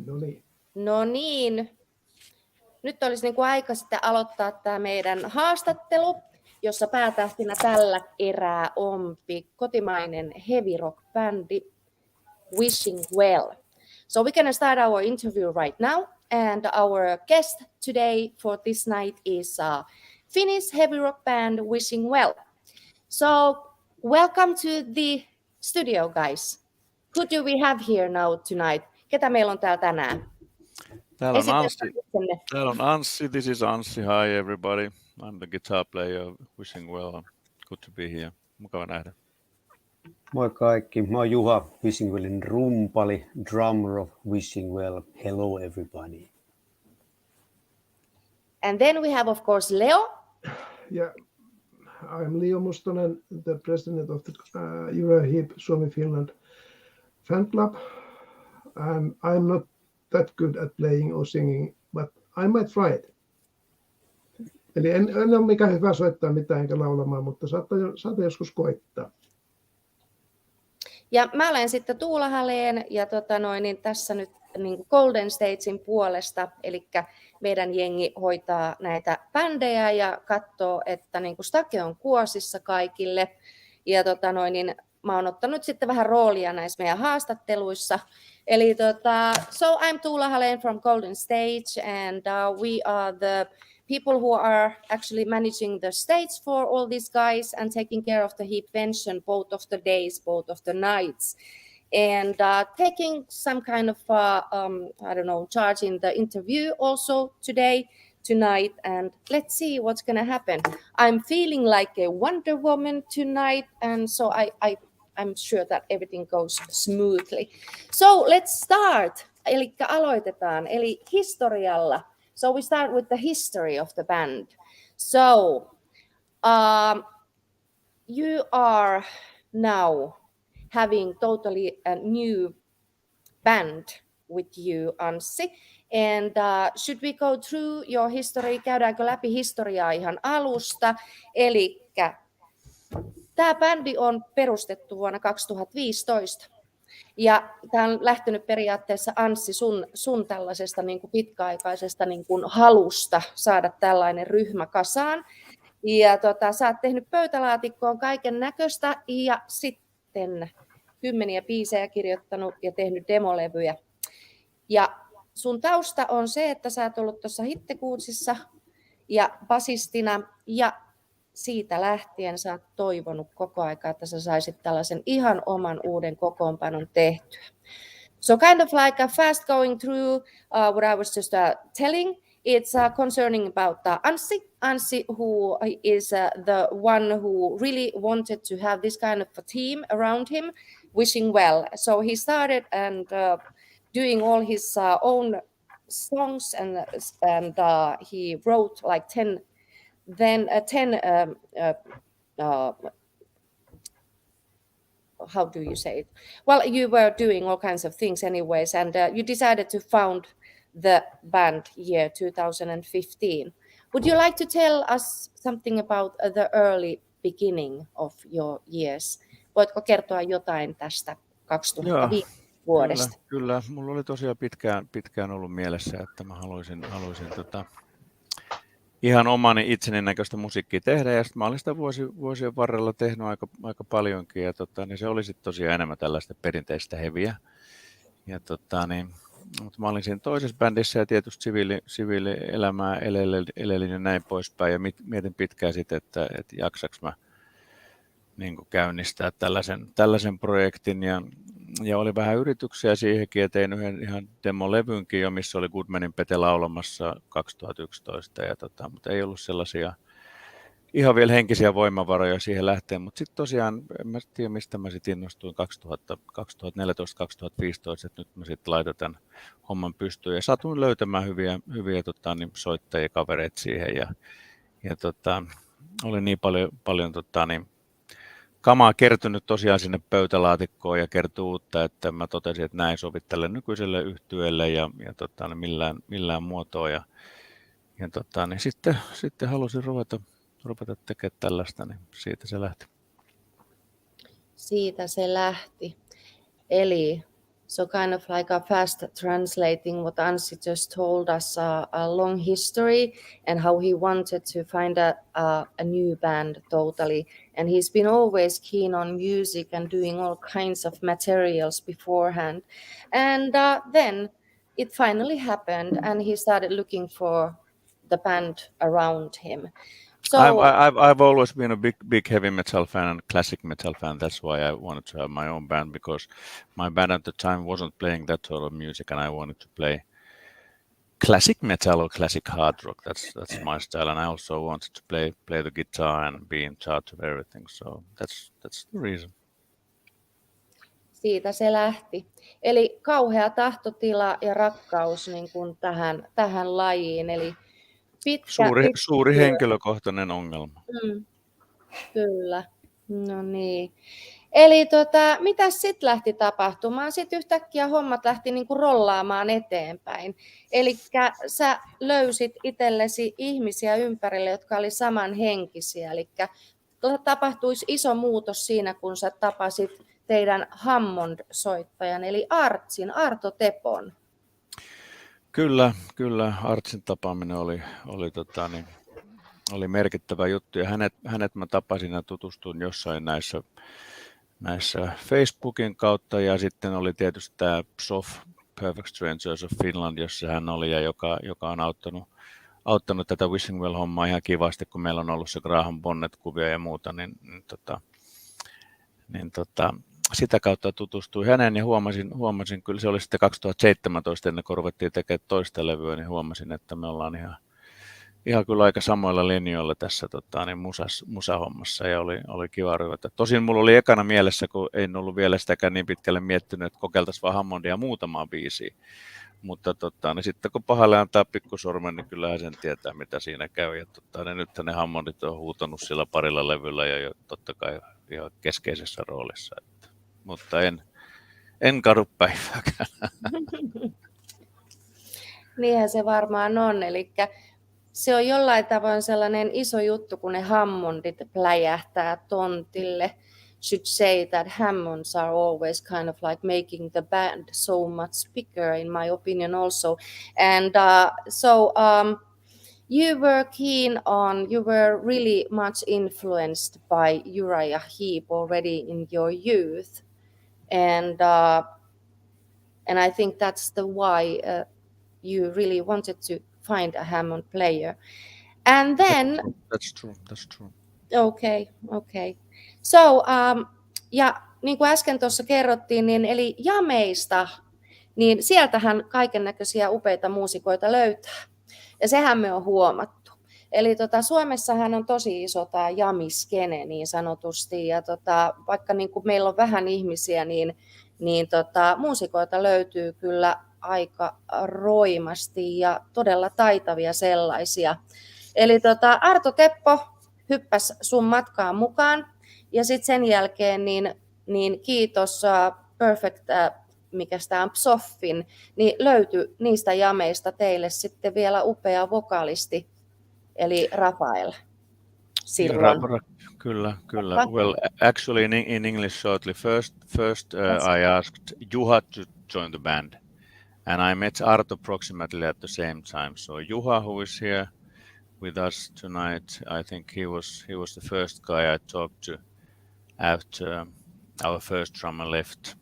No niin. No niin. Nyt olisi niin kuin aika sitten aloittaa tämä meidän haastattelu, jossa päätähtinä tällä erää on kotimainen heavy rock bändi Wishing Well. So we're gonna start our interview right now, and our guest today for this night is Finnish heavy rock band Wishing Well. So welcome to the studio, guys. Who do we have here now tonight? Ketä meillä on täällä tänään? Täällä on Anssi. This is Anssi. Hi everybody. I'm the guitar player of Wishing Well. Good to be here. Mukava nähdä. Moi kaikki. Mä oon Juha, Wishing Wellin rumpali, drummer of Wishing Well. Hello everybody. And then we have of course Leo. Yeah, I'm Leo Mustonen, the president of the Uriah Heep Suomi Finland fan club. I'm not that good at playing or singing, but I might try it. Eli en ole mikään hyvä soittaa mitään enkä laulamaan, mutta saattaa joskus koittaa. Ja mä olen sitten Tuula Haleen ja niin tässä nyt niin Golden Stagein puolesta, eli meidän jengi hoitaa näitä bändejä ja katsoo, että niin stake on kuosissa kaikille. Ja niin mä oon ottanut sitten vähän roolia näissä meidän haastatteluissa. Eli so I'm Tuula Haleen from Golden Stage, and we are the people who are actually managing the stage for all these guys and taking care of the heapvention, both of the days, both of the nights, and taking some kind of, charge in the interview also tonight, and let's see what's going to happen. I'm feeling like a Wonder Woman tonight, and so I'm sure that everything goes smoothly. So let's start. Eli aloitetaan, eli historialla. So we start with the history of the band. So you are now having totally a new band with you, Anssi. And should we go through your history? Käydäänkö läpi historiaa ihan alusta? Elikkä tämä bändi on perustettu vuonna 2015. Ja tämä on lähtenyt periaatteessa, Anssi, sun tällaisesta niin kuin pitkäaikaisesta niin kuin halusta saada tällainen ryhmä kasaan. Ja sä oot tehnyt pöytälaatikkoon kaiken näköistä ja sitten 10 biisejä kirjoittanut ja tehnyt demolevyjä. Ja sun tausta on se, että sä oot ollut tuossa Hittekuusissa ja basistina, ja siitä lähtien sä oot toivonut koko ajan, että sä saisit tällaisen ihan oman uuden kokoonpanon tehtyä. So kind of like a fast going through what I was just telling. It's concerning about Anssi, who is the one who really wanted to have this kind of a team around him, Wishing Well. So he started and doing all his own songs, and he wrote like 10 how do you say it? Well, you were doing all kinds of things anyways, and you decided to found the band year 2015. Would you like to tell us something about the early beginning of your years? Voitko kertoa jotain tästä 2005 vuodesta? Kyllä. Mulla oli tosiaan pitkään ollut mielessä, että mä haluaisin ihan omani itseni näköistä musiikkia tehdä, ja sitten mä olin sitä vuosien varrella tehnyt aika paljonkin, ja niin se oli sitten tosiaan enemmän tällaista perinteistä heviä. Ja mutta mä olin siinä toisessa bändissä ja tietysti siviilielämää elelin ja näin poispäin, ja mietin pitkään sitten, että jaksaks mä niin kuin käynnistää tällaisen projektin, ja oli vähän yrityksiä siihenkin, ja tein yhden ihan demolevynkin jo, missä oli Goodmanin Pete laulamassa 2011, mutta ei ollut sellaisia ihan vielä henkisiä voimavaroja siihen lähteen, mutta sitten tosiaan, en mä tiedä mistä mä sitten innostuin 2014-2015, että nyt mä sitten laitan tämän homman pystyyn, ja satuin löytämään hyviä soittajia, kavereita siihen, ja oli niin paljon kamaa kertynyt tosiaan sinne pöytälaatikkoon ja kertoo uutta, että mä totesin, että näin sovi tälle nykyiselle yhtyeelle ja millään muotoa. Ja niin sitten halusin ruveta tekemään tällaista, niin siitä se lähti. Siitä se lähti. Eli So kind of like a fast translating what Anssi just told us, a long history and how he wanted to find a new band totally. And he's been always keen on music and doing all kinds of materials beforehand. And then it finally happened and he started looking for the band around him. So I've always been a big heavy metal fan and classic metal fan. That's why I wanted to have my own band, because my band at the time wasn't playing that sort of music, and I wanted to play classic metal or classic hard rock. That's my style, and I also wanted to play the guitar and be in charge of everything. So that's the reason. siitä se lähti. Eli kauhea tahtotila ja rakkaus niin kuin tähän lajiin. Eli pitkä Suuri henkilökohtainen ongelma. Kyllä. No niin. Eli mitä sitten lähti tapahtumaan? Sitten yhtäkkiä hommat lähti niinku rollaamaan eteenpäin. Eli sä löysit itsellesi ihmisiä ympärille, jotka oli samanhenkisiä. Eli tapahtuisi iso muutos siinä, kun sä tapasit teidän Hammond-soittajan, eli Arto Tepon. Kyllä. Artsin tapaaminen oli merkittävä juttu, ja hänet mä tapasin ja tutustuin jossain näissä Facebookin kautta, ja sitten oli tietysti tämä PSOF, Perfect Strangers of Finland, jossa hän oli, ja joka on auttanut tätä Wishing Well-hommaa ihan kivasti, kun meillä on ollut se Graham Bonnet-kuvia ja muuta, niin sitä kautta tutustuin häneen ja huomasin, kyllä se oli sitten 2017, ennen kuin ruvettiin tekemään toista levyä, niin huomasin, että me ollaan ihan kyllä aika samoilla linjoilla tässä musahommassa, ja oli kiva ruveta. Tosin mulla oli ekana mielessä, kun en ollut vielä sitäkään niin pitkälle miettinyt, että kokeiltaisiin vaan Hammondia muutamaa biisiä. Mutta niin sitten kun pahalle antaa pikkusormen, niin kyllähän sen tietää, mitä siinä käy. Ja nyt ne Hammondit on huutanut sillä parilla levyllä ja totta kai ihan keskeisessä roolissa. Mutta en kadu päivääkään. Niinhän se varmaan on, eli se on jollain tavoin sellainen iso juttu, kun ne Hammondit pläjähtää tontille. Should say that Hammonds are always kind of like making the band so much bigger, in my opinion also. And you were really much influenced by Uriah Heep already in your youth. And I think that's the why you really wanted to find a Hammond player. And then That's true. Okay. So ja niin kuin äsken tuossa kerrottiin, niin eli jameista, niin sieltähän kaikennäköisiä upeita muusikoita löytää. Ja sehän me on huomattu. Eli Suomessahan on tosi iso tämä jamiskene niin sanotusti, ja vaikka niin kuin meillä on vähän ihmisiä, niin muusikoita löytyy kyllä aika roimasti ja todella taitavia sellaisia. Eli Arto Teppo hyppäsi sun matkaan mukaan, ja sitten sen jälkeen niin kiitos Perfect, mikä sitä on PSOFin, niin löytyi niistä jameista teille sitten vielä upea vokalisti, eli Rafael. Silloin. Kyllä. Well, actually in English shortly, first I asked Juha to join the band, and I met Arto approximately at the same time. So Juha, who is here with us tonight, I think he was the first guy I talked to after our first drummer left.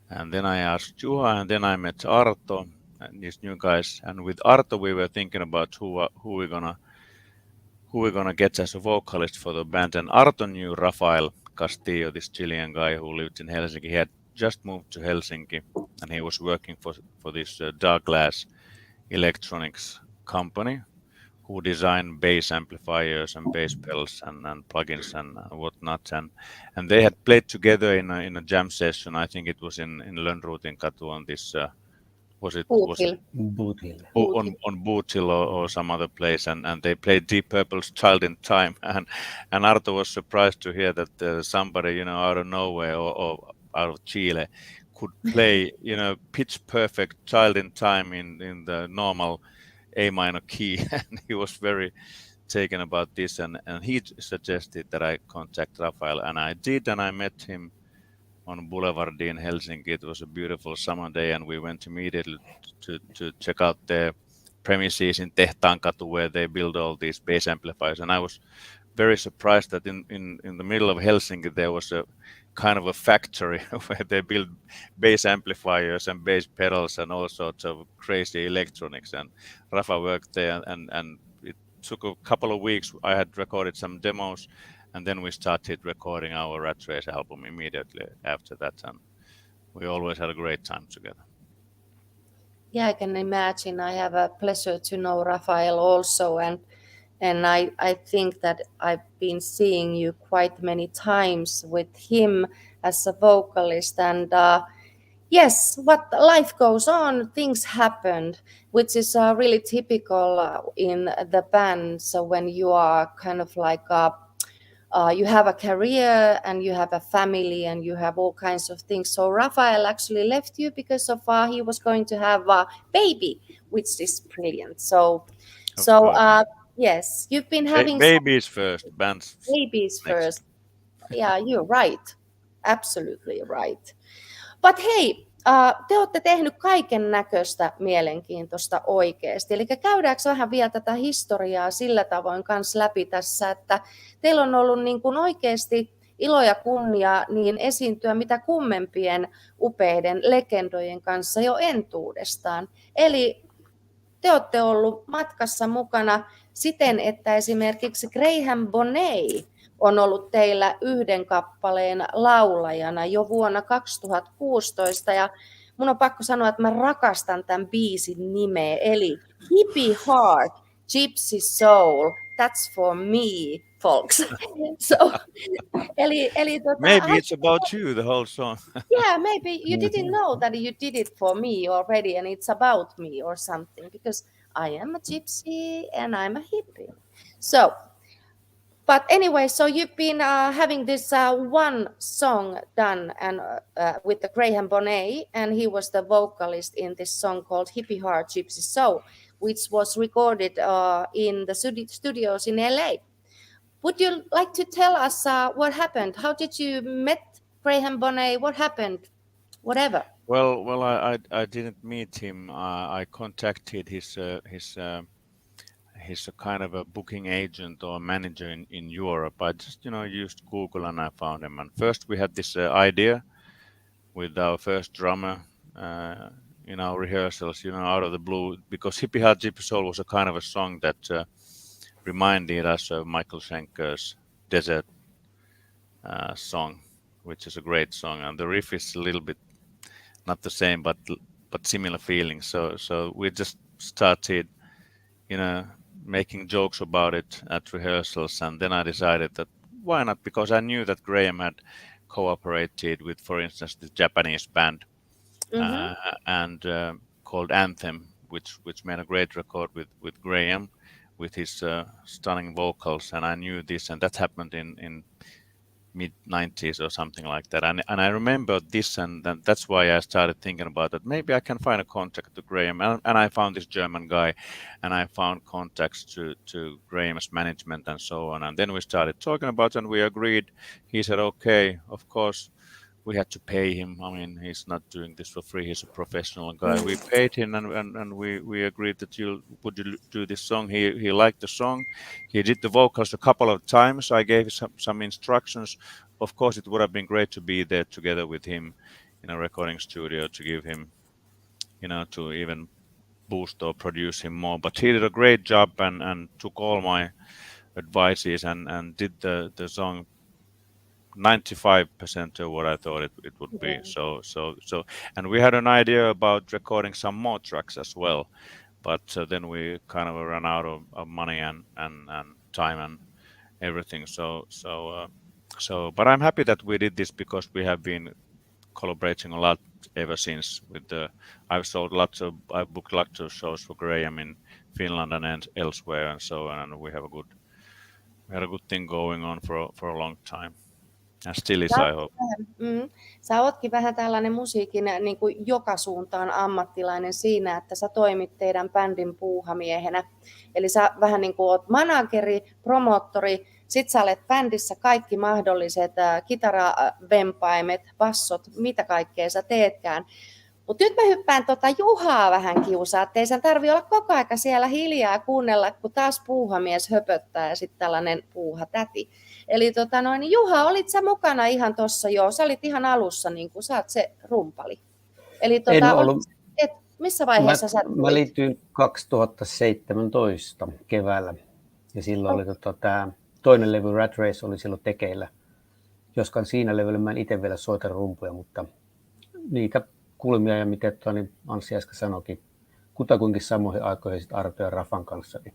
And then I asked Juha, and then I met Arto and these new guys. And with Arto, we were thinking about who we're gonna get as a vocalist for the band. And Arto knew Rafael Castillo, this Chilean guy who lived in Helsinki. He had just moved to Helsinki, and he was working for this Dark Glass electronics company, who designed bass amplifiers and bass pedals and plugins and whatnot. And they had played together in a jam session. I think it was in Lönnrotin katu on this. Was it Boot Hill. On Boot Hill or some other place, and they played Deep Purple's Child in Time, and Arto was surprised to hear that somebody out of nowhere or out of Chile could play pitch perfect Child in Time in the normal A minor key, and he was very taken about this, and he suggested that I contact Rafael, and I did, and I met him on Boulevard in Helsinki. It was a beautiful summer day, and we went immediately to check out the premises in Tehtaankatu, where they build all these bass amplifiers. And I was very surprised that in the middle of Helsinki there was a kind of a factory where they build bass amplifiers and bass pedals and all sorts of crazy electronics. And Rafa worked there, and it took a couple of weeks. I had recorded some demos, and then we started recording our Rat Race album immediately after that, and we always had a great time together. Yeah, I can imagine. I have a pleasure to know Rafael also, and I think that I've been seeing you quite many times with him as a vocalist. And yes, what life goes on, things happened, which is really typical in the band. So when you are kind of like you have a career and you have a family and you have all kinds of things. So Rafael actually left you because of he was going to have a baby, which is brilliant. So yes, you've been having babies first, bands babies next. first. Yeah, you're right. Absolutely right. But hei, te olette tehnyt kaiken näköistä mielenkiintoista oikeasti. Eli käydäänkö vähän vielä tätä historiaa sillä tavoin kanssa läpi tässä, että teillä on ollut niin kuin oikeasti ilo ja kunnia niin esiintyä mitä kummempien upeiden legendojen kanssa jo entuudestaan. Eli te olette ollut matkassa mukana siten, että esimerkiksi Graham Bonnet on ollut teillä yhden kappaleen laulajana jo vuonna 2016. Ja mun on pakko sanoa, että mä rakastan tämän biisin nimeä. Eli Hippie Heart, Gypsy Soul, That's for me, folks. Maybe it's about you, the whole song. Yeah, maybe you didn't know that you did it for me already and it's about me or something, because I am a gypsy and I'm a hippie. So, but anyway, so you've been having this one song done and with the Graham Bonnet, and he was the vocalist in this song called Hippie Heart, Gypsy Soul, which was recorded in the studios in LA. Would you like to tell us what happened? How did you met Graham Bonnet? What happened? Whatever. Well, I didn't meet him. I contacted his kind of a booking agent or manager in Europe. I just used Google and I found him. And first we had this idea with our first drummer in our rehearsals, out of the blue, because Hippie Heart Gypsy Soul was a kind of a song that reminded us of Michael Schenker's Desert song, which is a great song, and the riff is a little bit not the same, but similar feeling. So we just started, making jokes about it at rehearsals, and then I decided that why not, because I knew that Graham had cooperated with, for instance, this Japanese band and called Anthem, which made a great record with Graham, with his stunning vocals, and I knew this, and that happened in mid-90s or something like that, and I remember this, and that's why I started thinking about that. Maybe I can find a contact to Graham, and I found this German guy, and I found contacts to Graham's management and so on, and then we started talking about it, and we agreed. He said, okay, of course. We had to pay him. I mean, he's not doing this for free. He's a professional guy. We paid him, and we agreed that would you do this song. He liked the song. He did the vocals a couple of times. I gave some instructions. Of course, it would have been great to be there together with him in a recording studio to give him, to even boost or produce him more. But he did a great job and took all my advices and did the song 95% of what I thought it would be. So and we had an idea about recording some more tracks as well, but then we kind of ran out of money and time and everything. So but I'm happy that we did this, because we have been collaborating a lot ever since. I've booked lots of shows for Graham in Finland and elsewhere and so on, and we had a good thing going on for a long time. And still is, I hope. Sä ootkin vähän tällainen musiikin niin kuin joka suuntaan ammattilainen siinä, että sä toimit teidän bändin puuhamiehenä. Eli sä vähän niin kuin oot manageri, promoottori, Sit sä olet bändissä kaikki mahdolliset kitaravempaimet, bassot, mitä kaikkea sä teetkään. Mutta nyt mä hyppään Juhaa vähän kiusaa, ettei sen tarvi olla koko aika siellä hiljaa kuunnella, kun taas puuhamies höpöttää ja sitten tällainen puuhatäti. Eli niin Juha, olit sä mukana ihan tuossa jo? Sä olit ihan alussa, niin kuin sä oot se rumpali. Eli En ollut. Missä vaiheessa sä tulit? Mä liityin 2017 keväällä ja silloin oli tämä toinen levy Rat Race oli silloin tekeillä. Joskaan siinä levyllä mä en itse vielä soita rumpuja, mutta niitä kulmia ja mitä niin Anssi äsken sanoikin, kutakuinkin samoihin aikoihin sit Arto ja Rafan kanssa. Niin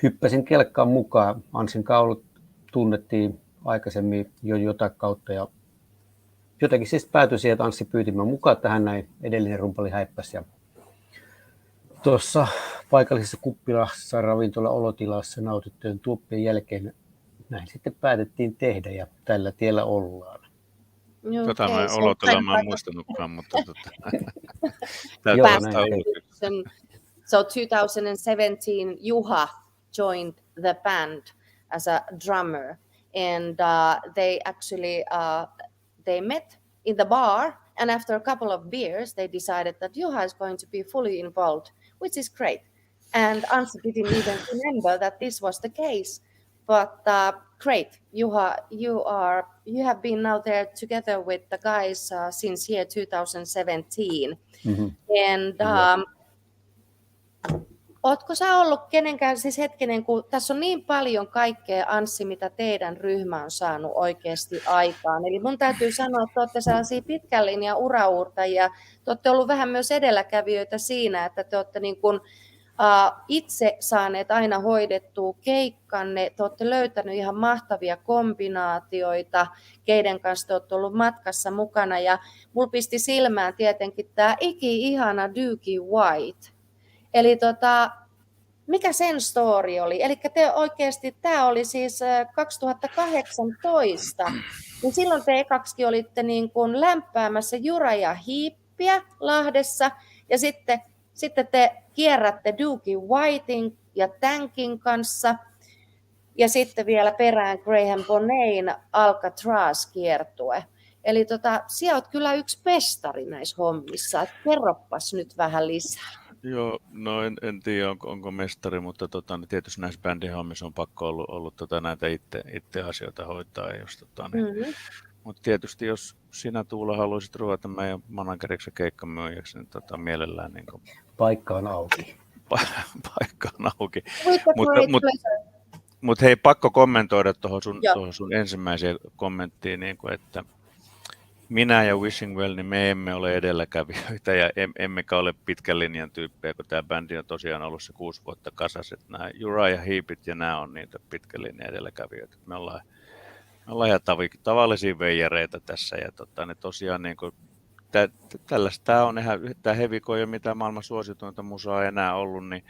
hyppäsin kelkkaan mukaan. Anssin kaulut tunnettiin aikaisemmin jo jotain kautta ja jotenkin siis päätyi siihen, että Anssi pyyti minua mukaan tähän näin. Edellinen rumpali häippäsi ja tuossa paikallisessa kuppilassa ravintola olotilassa nautittujen tuoppien jälkeen näin sitten päätettiin tehdä ja tällä tiellä ollaan. Tota mä olotella mä en muistanutkaan, mutta So 2017 Juha joined the band as a drummer and they actually they met in the bar and after a couple of beers they decided that Juha is going to be fully involved, which is great. And Anssi didn't even remember that this was the case. But great, Juha, you have been now there together with the guys since year 2017. Mm-hmm. And ootko sä ollut kenenkään, siis hetkinen, kun tässä on niin paljon kaikkea, Anssi, mitä teidän ryhmä on saanut oikeasti aikaan. Eli mun täytyy sanoa, että te olette sellaisia pitkän linjan uraurtajia. Te olette ollut vähän myös edelläkävijöitä siinä, että te olette niin kuin itse saaneet aina hoidettua keikkanne, te olette löytänyt ihan mahtavia kombinaatioita, keiden kanssa te olette ollut matkassa mukana, ja mulla pisti silmään tietenkin tämä ihana Doogie White. Eli mikä sen story oli? Eli te oikeasti, tämä oli siis 2018, niin silloin te ekaksi olitte niin kuin lämpäämässä Uriah Heepiä Lahdessa, ja sitten te kierrätte Doogie Whitein ja Tankin kanssa, ja sitten vielä perään Graham Bonnein Alcatraz-kiertue. Eli sinä olet kyllä yksi mestari näissä hommissa. Kerroppas nyt vähän lisää. Joo, no en tiedä onko mestari, mutta niin tietysti näissä bändihommissa on pakko ollut näitä itse asioita hoitaa. Mm-hmm. Mutta tietysti jos sinä, Tuula, haluaisit ruveta meidän manageriksi ja keikkamyyjäksi, niin mielellään... Niin kuin... Paikka on auki. Paikka on auki. Mutta hei, pakko kommentoida tuohon sun ensimmäiseen kommenttiin, niin kuin, että minä ja Wishing Well, niin me emme ole edelläkävijöitä ja emmekä ole pitkän linjan tyyppejä, kun tämä bändi on tosiaan ollut se 6 vuotta kasassa. Nämä Uriah Heepit ja nämä on niitä pitkän linjan edelläkävijöitä. Me ollaan ihan tavallisia veijareita tässä ja ne tosiaan niin kuin, tällaista tämä on ihan, tämä heavy ei ole mitään maailman suosituinta musaa enää ollut, niin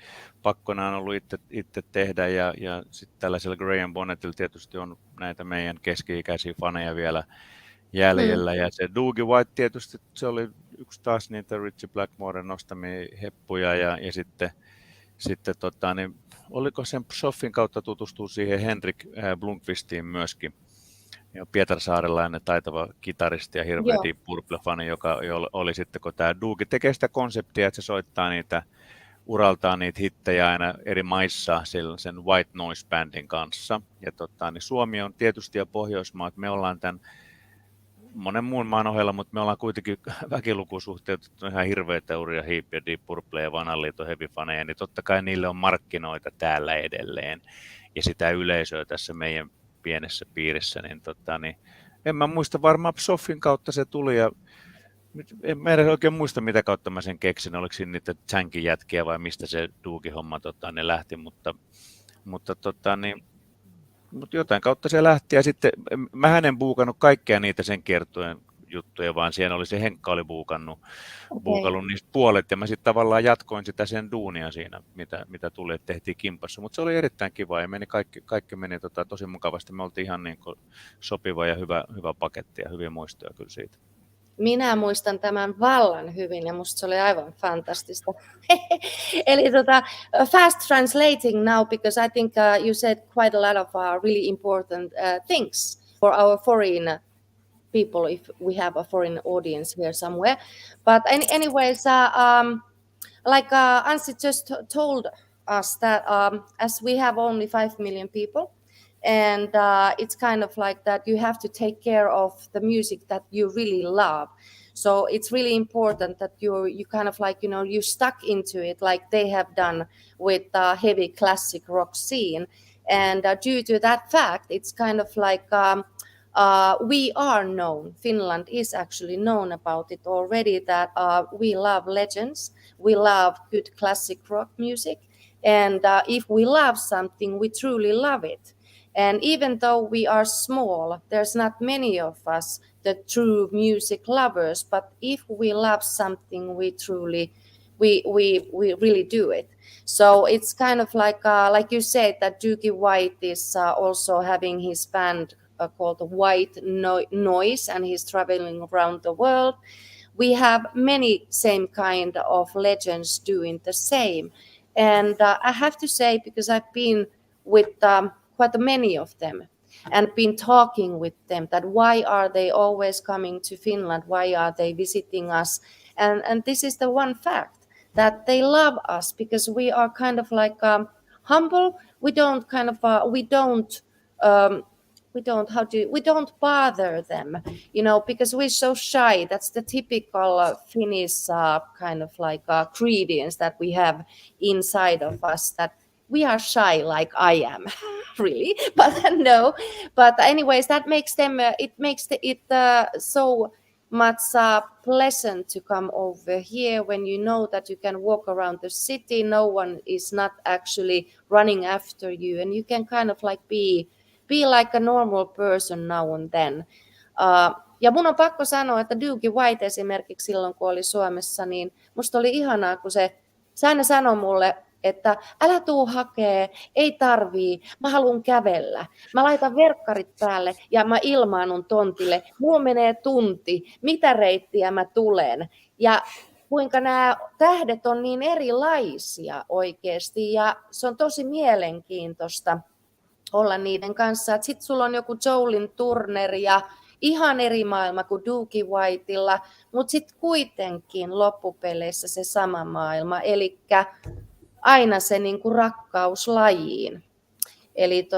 pakkona on ollut itse tehdä ja sitten tällaisella Graham Bonnettilla tietysti on näitä meidän keski-ikäisiä faneja vielä jäljellä ja se Doogie White tietysti se oli yksi taas niitä Richie Blackmoren nostamia heppuja ja sitten niin, oliko sen Soffin kautta tutustua siihen Henrik Blomqvistiin myöskin. Ja Pietarsaarelainen taitava kitaristi ja hirveä Deep Purple-fani, joka oli sitten, kun tämä Doogie tekee sitä konseptia, että se soittaa niitä, uraltaan niitä hittejä aina eri maissa sen White Noise Bandin kanssa. Ja niin Suomi on tietysti ja Pohjoismaat, me ollaan tämän monen muun maan ohella, mutta me ollaan kuitenkin väkilukusuhteutettu ihan hirveitä Uriah Heep ja Deep Purple ja Vanhan liiton heavy-faneja, niin totta kai niille on markkinoita täällä edelleen ja sitä yleisöä tässä meidän pienessä piirissä, niin en mä muista, varmaan Soffin kautta se tuli ja en edes oikein muista, mitä kautta mä sen keksin, oliko siinä niitä Chankin jätkiä vai mistä se Doogie-homma ne lähti, mutta jotain kautta se lähti ja sitten mä en buukannut kaikkea niitä sen kiertueen juttuja, vaan siellä oli se Henkka oli buukannut niistä puolet ja mä sitten tavallaan jatkoin sitä sen duunia siinä, mitä tuli, että tehtiin kimpassa, mutta se oli erittäin kiva ja kaikki meni tosi mukavasti, me oltiin ihan niin kuin sopiva ja hyvä paketti ja hyviä muistoja kyllä siitä. minä muistan tämän vallan hyvin ja musta se oli aivan fantastista. Eli fast translating now because I think you said quite a lot of really important things for our foreign people if we have a foreign audience here somewhere. But anyways, like Anssi just told us that as we have only 5 million people, and it's kind of like that you have to take care of the music that you really love. So it's really important that you kind of like, you stuck into it like they have done with heavy classic rock scene. And due to that fact, it's kind of like we are known, Finland is actually known about it already, that we love legends, we love good classic rock music. And if we love something, we truly love it. And even though we are small, there's not many of us, the true music lovers, but if we love something, we really do it. So it's kind of like you said, that Doogie White is also having his band called White Noise, and he's traveling around the world. We have many same kind of legends doing the same. And I have to say, because I've been with quite many of them and been talking with them, that why are they always coming to Finland? Why are they visiting us? And this is the one fact, that they love us because we are kind of like humble. We don't kind of we don't bother them, because we're so shy. That's the typical Finnish kind of like credence that we have inside of us, that we are shy, like I am, really. But no. But anyways, that makes them. It makes it so much pleasant to come over here when you know that you can walk around the city. No one is not actually running after you, and you can kind of like be like a normal person now and then. Ja mun on pakko sanoa, että Doogie White esimerkiksi silloin, kun oli Suomessa, niin musta oli ihanaa, kun se aina sanoi mulle, että älä tuu hakee, ei tarvii, mä haluan kävellä. Mä laitan verkkarit päälle ja mä ilmaannun tontille. Mulla menee tunti, mitä reittiä mä tulen. Ja kuinka nämä tähdet on niin erilaisia oikeasti, ja se on tosi mielenkiintoista olla niiden kanssa. Sitten sulla on joku Jolin Turner ja ihan eri maailma kuin Doogie Whitella, mutta sitten kuitenkin loppupeleissä se sama maailma, eli aina se niinku rakkaus lajiin. Eli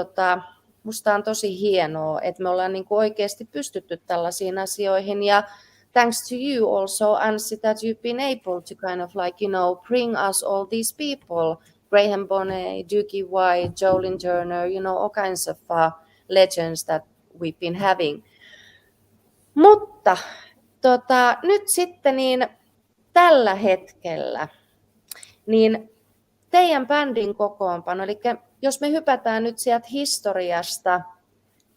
musta on tosi hienoa, että me ollaan niinku oikeasti pystytty tällaisiin asioihin, ja thanks to you also, Anssi, that you've been able to kind of like, bring us all these people, Graham Bonnet, Doogie White, Jolin Turner, all kinds of legends that we've been having. Mutta nyt sitten niin tällä hetkellä niin teidän bändin kokoonpano, eli jos me hypätään nyt sieltä historiasta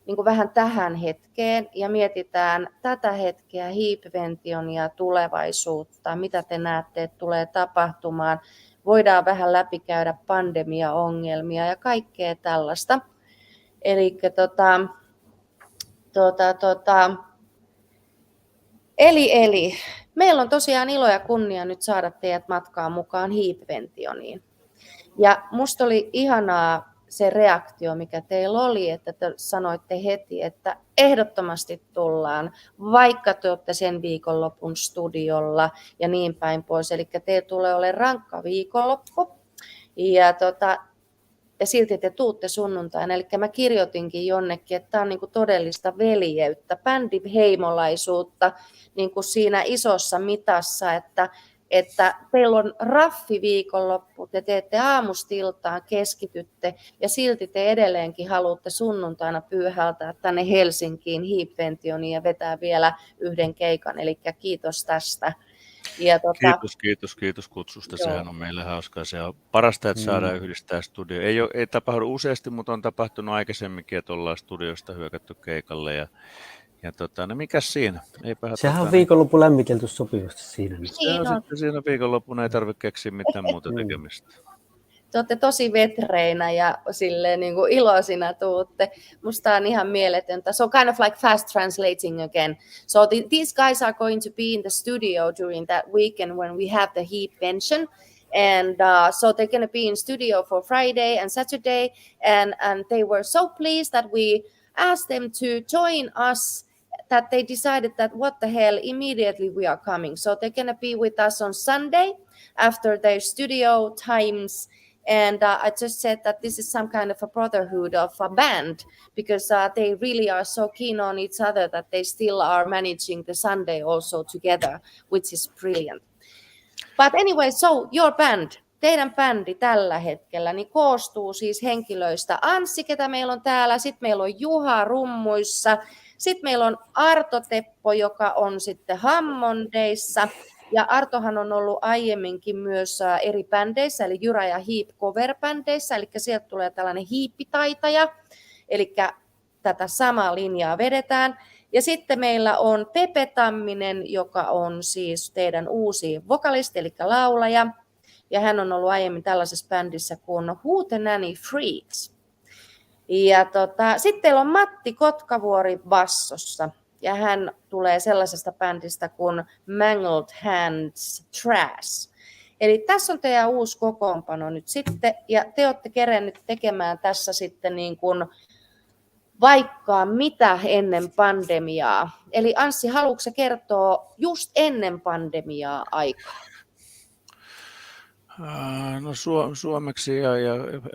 niin kuin vähän tähän hetkeen ja mietitään tätä hetkeä, Heep-ventionia, tulevaisuutta, mitä te näette, että tulee tapahtumaan, voidaan vähän läpikäydä pandemiaongelmia ja kaikkea tällaista. Eli Eli meillä on tosiaan ilo ja kunnia nyt saada teidät matkaan mukaan Heep-ventioniin. Ja musta oli ihanaa se reaktio, mikä teillä oli, että te sanoitte heti, että ehdottomasti tullaan, vaikka te olette sen viikonlopun studiolla ja niin päin pois. Eli teillä tulee olemaan rankka viikonloppu ja silti te tuutte sunnuntaina. Eli mä kirjoitinkin jonnekin, että tämä on niinku todellista veljeyttä, bändiheimolaisuutta niinku siinä isossa mitassa, että teillä on raffi viikonloppu, te teette aamusta iltaan, keskitytte ja silti te edelleenkin haluatte sunnuntaina pyyhältää tänne Helsinkiin Heep-ventioniin ja vetää vielä yhden keikan, eli kiitos tästä. Ja Kiitos kutsusta, joo. Sehän on meille hauskaa. Se on parasta, että saadaan yhdistää studio. Ei tapahdu useasti, mutta on tapahtunut aikaisemminkin, että ollaan studiosta hyökätty keikalle. Ja no mikäs siinä? Sehän on viikonloppu lämmitelty sopivasti siinä. Siinä viikonloppuna ei tarvitse keksiä mitään muuta tekemistä. te olette tosi vetreinä ja silleen niin kuin iloisina tuutte. Musta on ihan mieletöntä. So kind of like fast translating again. So these guys are going to be in the studio during that weekend when we have the Heep pension. And so they're going to be in studio for Friday and Saturday. And they were so pleased that we asked them to join us, that they decided that what the hell, immediately we are coming. So they're going to be with us on Sunday after their studio times. And I just said that this is some kind of a brotherhood of a band, because they really are so keen on each other that they still are managing the Sunday also together, which is brilliant. But anyway, so your band, teidän bändi tällä hetkellä, niin koostuu siis henkilöistä. Anssi, ketä meillä on täällä, sitten meillä on Juha rummuissa, sitten meillä on Arto Teppo, joka on sitten Hammondeissa, ja Artohan on ollut aiemminkin myös eri bändeissä, eli Uriah Heep cover-bändeissä, eli sieltä tulee tällainen hiippitaitaja, eli tätä samaa linjaa vedetään. Ja sitten meillä on Pepe Tamminen, joka on siis teidän uusi vokalisti, eli laulaja. Ja hän on ollut aiemmin tällaisessa bändissä kuin Hootenanny Freaks. Ja sitten teillä on Matti Kotkavuori bassossa. Ja hän tulee sellaisesta bändistä kuin Mangled Hands Trash. Eli tässä on teidän uusi kokoonpano nyt sitten. Ja te olette kerennyt tekemään tässä sitten niin kuin vaikka mitä ennen pandemiaa. Eli Anssi, haluatko kertoa just ennen pandemiaa aikaa? No suomeksi ja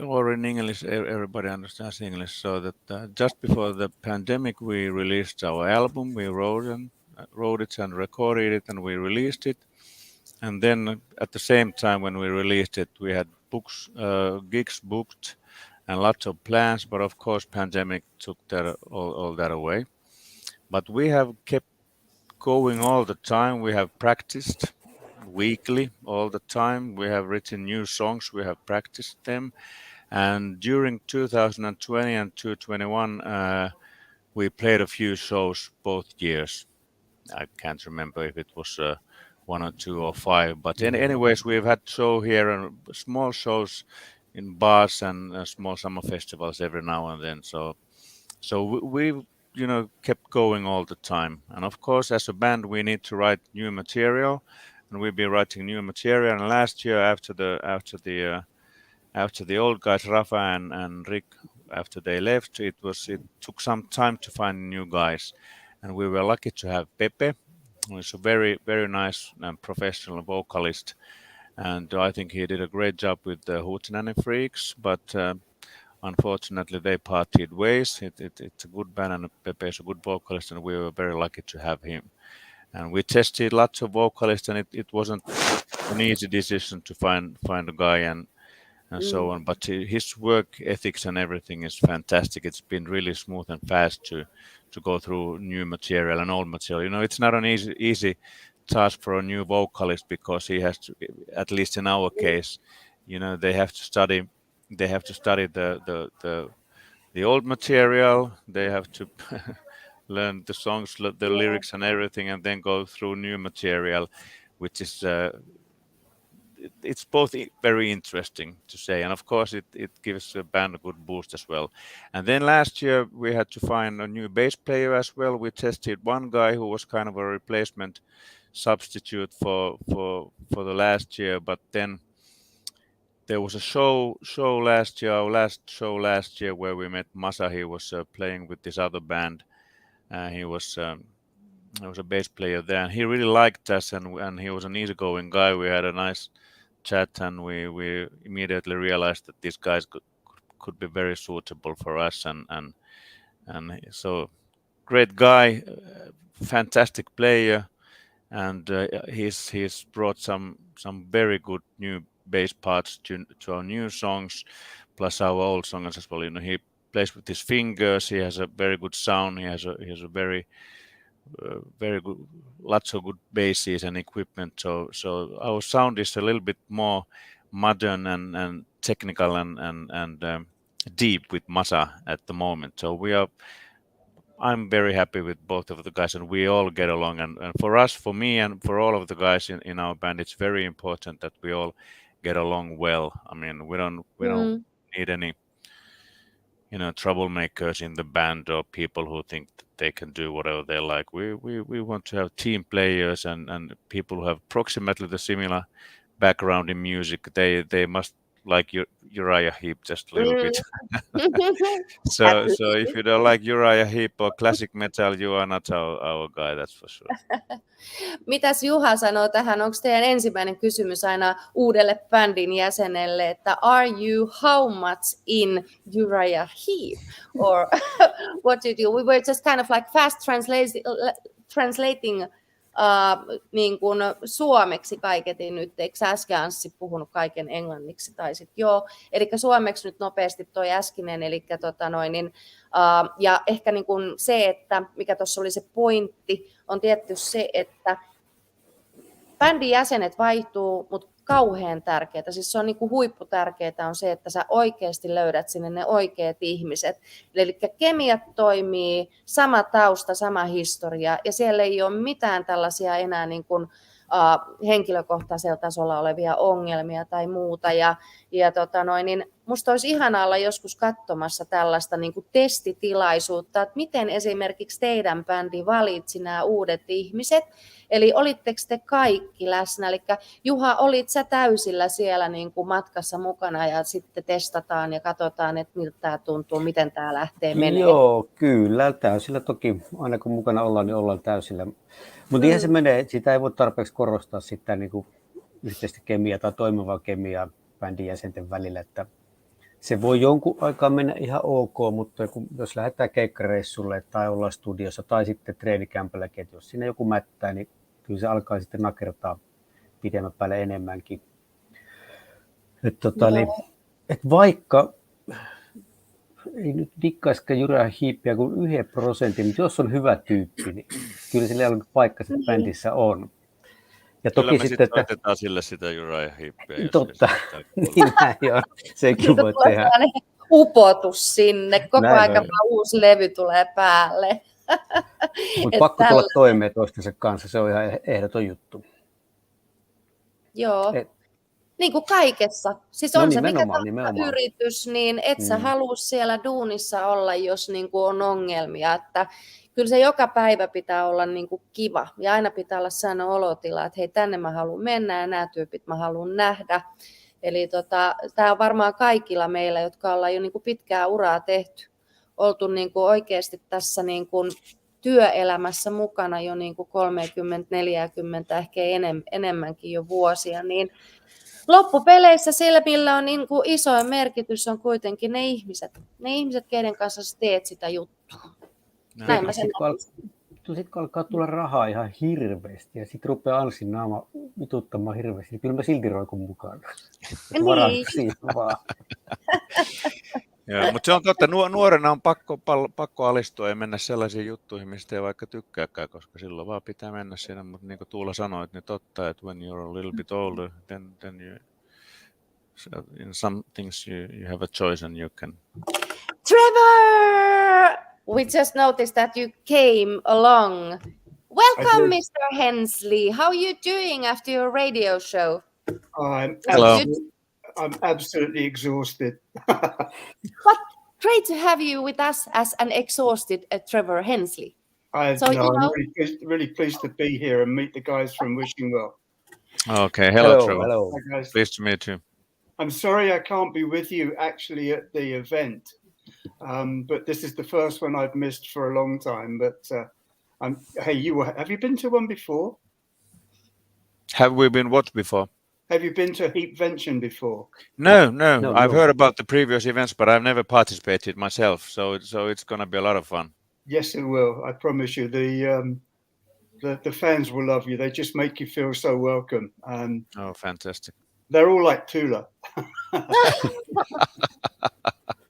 or in English, everybody understands English. So that just before the pandemic, we released our album. We wrote it and recorded it, and we released it. And then at the same time when we released it, we had gigs booked and lots of plans. But of course, pandemic took all that away. But we have kept going all the time. We have practiced weekly all the time. We have written new songs. We have practiced them. And during 2020 and 2021, we played a few shows both years. I can't remember if it was 1 or 2 or 5. But anyways, we've had show here and small shows in bars and small summer festivals every now and then. So we've kept going all the time. And of course, as a band, we need to write new material. And we've been writing new material. And last year, after the old guys, Rafa and Rick, after they left, it took some time to find new guys. And we were lucky to have Pepe, who is a very, very nice and professional vocalist. And I think he did a great job with the Hootenanny Freaks. But unfortunately, they parted ways. It's a good band, and Pepe is a good vocalist, and we were very lucky to have him. And we tested lots of vocalists, and it wasn't an easy decision to find a guy and so on. But his work ethics and everything is fantastic. It's been really smooth and fast to go through new material and old material. It's not an easy task for a new vocalist, because he has to, at least in our case, they have to study. They have to study the old material. They have to learn the songs, the lyrics and everything, and then go through new material, which is it's both very interesting to say, and of course it gives the band a good boost as well. And then last year we had to find a new bass player as well. We tested one guy who was kind of a replacement substitute for the last year, but then there was a show last year, our last show last year, where we met Masa. He was playing with this other band. He was a bass player there, and he really liked us, and he was an easygoing guy. We had a nice chat, and we immediately realized that these guys could be very suitable for us, and so great guy, fantastic player, and he's brought some very good new bass parts to our new songs, plus our old songs as well. He plays with his fingers. He has a very good sound. He has a very good, lots of good basses and equipment. So our sound is a little bit more modern and technical and deep with Masa at the moment. So I'm very happy with both of the guys, and we all get along. And for us, for me, and for all of the guys in our band, it's very important that we all get along well. I mean, we don't need any, troublemakers in the band or people who think that they can do whatever they like. We want to have team players and people who have approximately the similar background in music. They must like Uriah Heep just a little bit. So if you don't like Uriah Heep or classic metal, you are not our guy, that's for sure. Mitäs Juha sanoo tähän? Onko teidän ensimmäinen kysymys aina uudelle bändin jäsenelle, että are you how much in Uriah Heep? Or what do you do? We were just kind of like fast translating niin kuin suomeksi kaiketin nyt. Eikö äsken Anssi puhunut kaiken englanniksi? Taisit joo. Eli suomeksi nyt nopeasti toi äskinen. Eli ja ehkä niin kuin se, että mikä tuossa oli se pointti, on tietty se, että bändin jäsenet vaihtuu, mutta kauhean tärkeää, siis se on niin kuin huipputärkeää on se, että sä oikeasti löydät sinne ne oikeat ihmiset. Eli kemiat toimii, sama tausta, sama historia, ja siellä ei ole mitään tällaisia enää niin kuin, henkilökohtaisella tasolla olevia ongelmia tai muuta. Niin musta olisi ihanaa olla joskus katsomassa tällaista niin kuin testitilaisuutta, että miten esimerkiksi teidän bändi valitsi nämä uudet ihmiset. Eli olitteko te kaikki läsnä? Eli Juha, olit sä täysillä siellä niin kuin matkassa mukana ja sitten testataan ja katsotaan, että miltä tämä tuntuu, miten tämä lähtee menemään? Joo, kyllä täysillä toki. Aina kun mukana ollaan, niin ollaan täysillä. Mutta ihan se menee, sitä ei voi tarpeeksi korostaa sitä niin kuin yhteistä kemiaa tai toimivaa kemiaa bändin jäsenten välillä. Että se voi jonkun aikaa mennä ihan ok, mutta jos lähdetään keikkareissulle tai ollaan studiossa tai sitten treenikämpälläkin, että jos siinä joku mättää, niin kyllä se alkaa sitten nakertaa pidemmän päälle enemmänkin. Et vaikka ei nyt dikkaisikaan Uriah Heepia kuin 1%, mutta jos on hyvä tyyppi, niin kyllä sillä jollakin paikka sitten bändissä on. Ja kyllä toki me sitten, että otetaan sille sitä Uriah Heepia. totta, niin näin on. Sekin voi tehdä. Upotus sinne, koko Näin aika on. uusi levy tulee päälle. Mutta pakko tulla toimeen toistensa kanssa, se on ihan ehdoton juttu. Joo. Niin kuin kaikessa. Siis on se mikä nimenomaan. yritys, niin et sä halua siellä duunissa olla, jos niin kuin on ongelmia. Että kyllä se joka päivä pitää olla niin kuin kiva. Ja aina pitää olla sellainen olotila, että hei, tänne mä haluan mennä ja nämä tyypit mä haluan nähdä. Eli tämä on varmaan kaikilla meillä, jotka ollaan jo niin kuin pitkää uraa tehty. Oltu niin kuin oikeasti tässä niin kuin työelämässä mukana jo niin kuin 30-40, ehkä enemmänkin jo vuosia, niin loppupeleissä sillä, millä on niin kuin isoin merkitys, on kuitenkin ne ihmiset, keiden kanssa sä teet sitä juttua. Näin mä sen Sitten kun alkaa tulla rahaa ihan hirveästi ja sitten rupeaa Anssin naama vituttamaan hirveästi, niin kyllä mä silti roikun mukaan. Niin. Joo, mutta se on totta, nuorena on pakko alistua ja mennä sellaisiin juttuihin, mistä ei vaikka tykkääkään, koska silloin vaan pitää mennä siinä. Mutta niin kuin Tuula sanoi, niin totta, että when you're a little bit older, then you, so in some things you have a choice and you can. Trevor! We just noticed that you came along. Welcome, Mr. Hensley. How are you doing after your radio show? Hello. I'm absolutely exhausted. But great to have you with us as an exhausted Trevor Hensley. I'm really pleased to be here and meet the guys from Wishing Well. Okay, hello Trevor. Hello. Hi, guys. Pleased to meet you. I'm sorry I can't be with you actually at the event, but this is the first one I've missed for a long time. But hey, have you been to one before? Have we been what before? Have you been to Heapvention before? No. I've heard about the previous events, but I've never participated myself. So it's going to be a lot of fun. Yes, it will. I promise you. The fans will love you. They just make you feel so welcome. Oh, fantastic. They're all like Tula.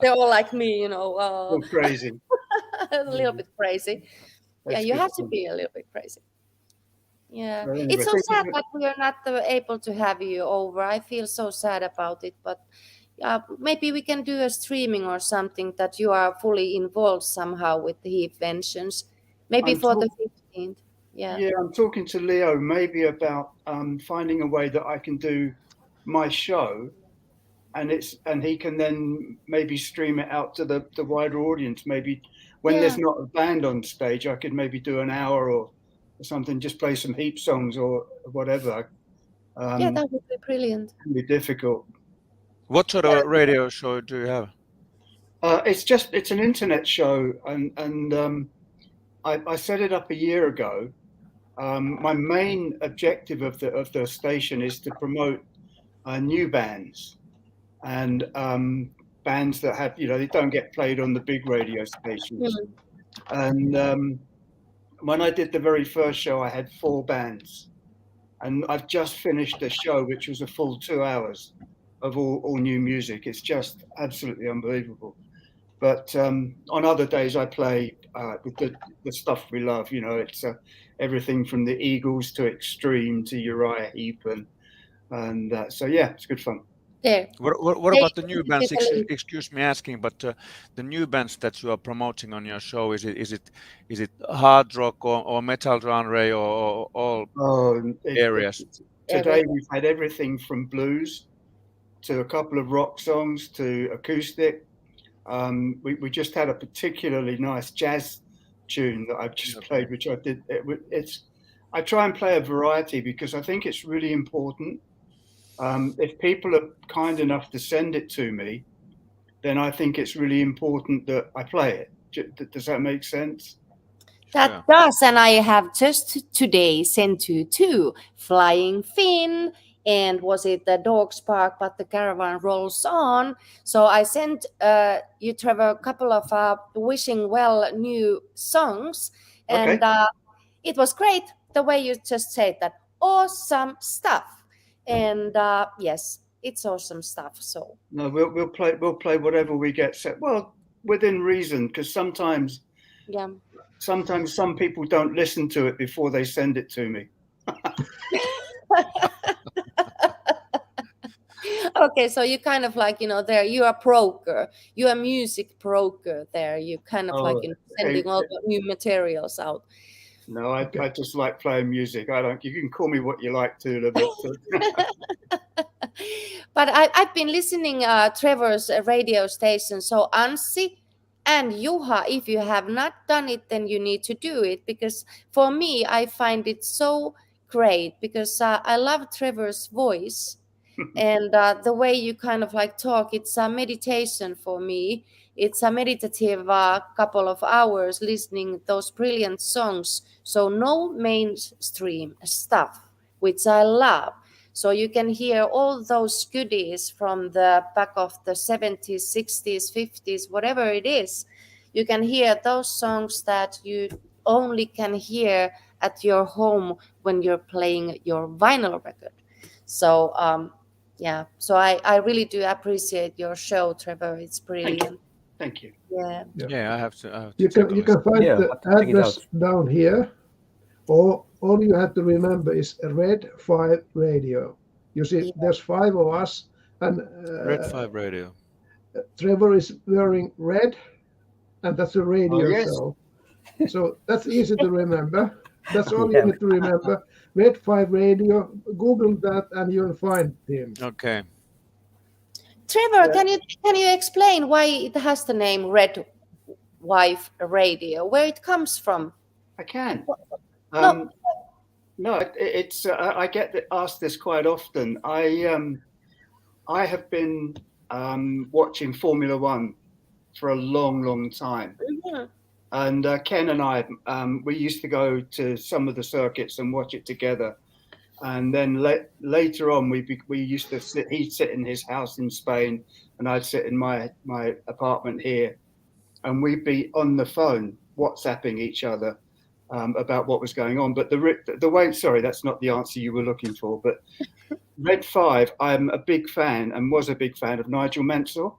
They're all like me, you know. They're crazy. A little bit crazy. Yeah, you have to be a little bit crazy. Yeah, it's so sad that we are not able to have you over. I feel so sad about it, but maybe we can do a streaming or something that you are fully involved somehow with the Heapventions. Maybe for the 15th. Yeah, I'm talking to Leo maybe about finding a way that I can do my show, and he can then maybe stream it out to the wider audience. Maybe when there's not a band on stage, I could maybe do an hour or something, just play some Heep songs or whatever. That would be brilliant. It can be difficult. What sort of radio show do you have? It's an internet show, and I set it up a year ago. My main objective of the station is to promote new bands and bands that have, they don't get played on the big radio stations. And when I did the very first show, I had 4 bands, and I've just finished a show which was a full 2 hours of all new music. It's just absolutely unbelievable. But on other days, I play with the stuff we love. It's everything from the Eagles to Extreme to Uriah Heep, and so it's good fun. There. What about the new bands? Excuse me asking, but the new bands that you are promoting on your show, is it hard rock or metal genre or all areas? Today we've had everything from blues to a couple of rock songs to acoustic. We just had a particularly nice jazz tune that I've just played, which I did. I try and play a variety because I think it's really important. If people are kind enough to send it to me, then I think it's really important that I play it. Does that make sense? That does, and I have just today sent you 2, Flying Finn, and was it the Dogs Bark but the Caravan Rolls On. So I sent you, Trevor, a couple of wishing well new songs, and it was great the way you just said that. Awesome stuff. And yes, it's awesome stuff. So no, we'll play whatever we get set. Well, within reason, because sometimes some people don't listen to it before they send it to me. Okay, so you kind of like, there you are broker, you are music broker there. You kind of sending all the new materials out. No, I just like playing music. You can call me what you like to. But I've been listening Trevor's radio station. So Anssi and Juha, if you have not done it, then you need to do it, because for me, I find it so great because I love Trevor's voice and the way you kind of like talk. It's a meditation for me. It's a meditative couple of hours listening those brilliant songs. So no mainstream stuff, which I love. So you can hear all those goodies from the back of the 70s, 60s, 50s, whatever it is. You can hear those songs that you only can hear at your home when you're playing your vinyl record. So, so I really do appreciate your show, Trevor. It's brilliant. Thank you. Yeah, I have to you can find the address down here, or all you have to remember is Red 5 Radio. You see, there's 5 of us, and Red 5 Radio. Trevor is wearing red, and that's a radio show. So that's easy to remember. That's all you need to remember. Red 5 Radio. Google that, and you'll find him. Okay. Trevor, can you explain why it has the name Red Wife Radio? Where it comes from? I can. No, it's I get asked this quite often. I have been watching Formula One for a long time, and Ken and I we used to go to some of the circuits and watch it together. And then later on, we used to sit. He'd sit in his house in Spain, and I'd sit in my apartment here, and we'd be on the phone WhatsApping each other about what was going on. But the way, sorry, that's not the answer you were looking for. But Red 5, I'm a big fan and was a big fan of Nigel Mansell.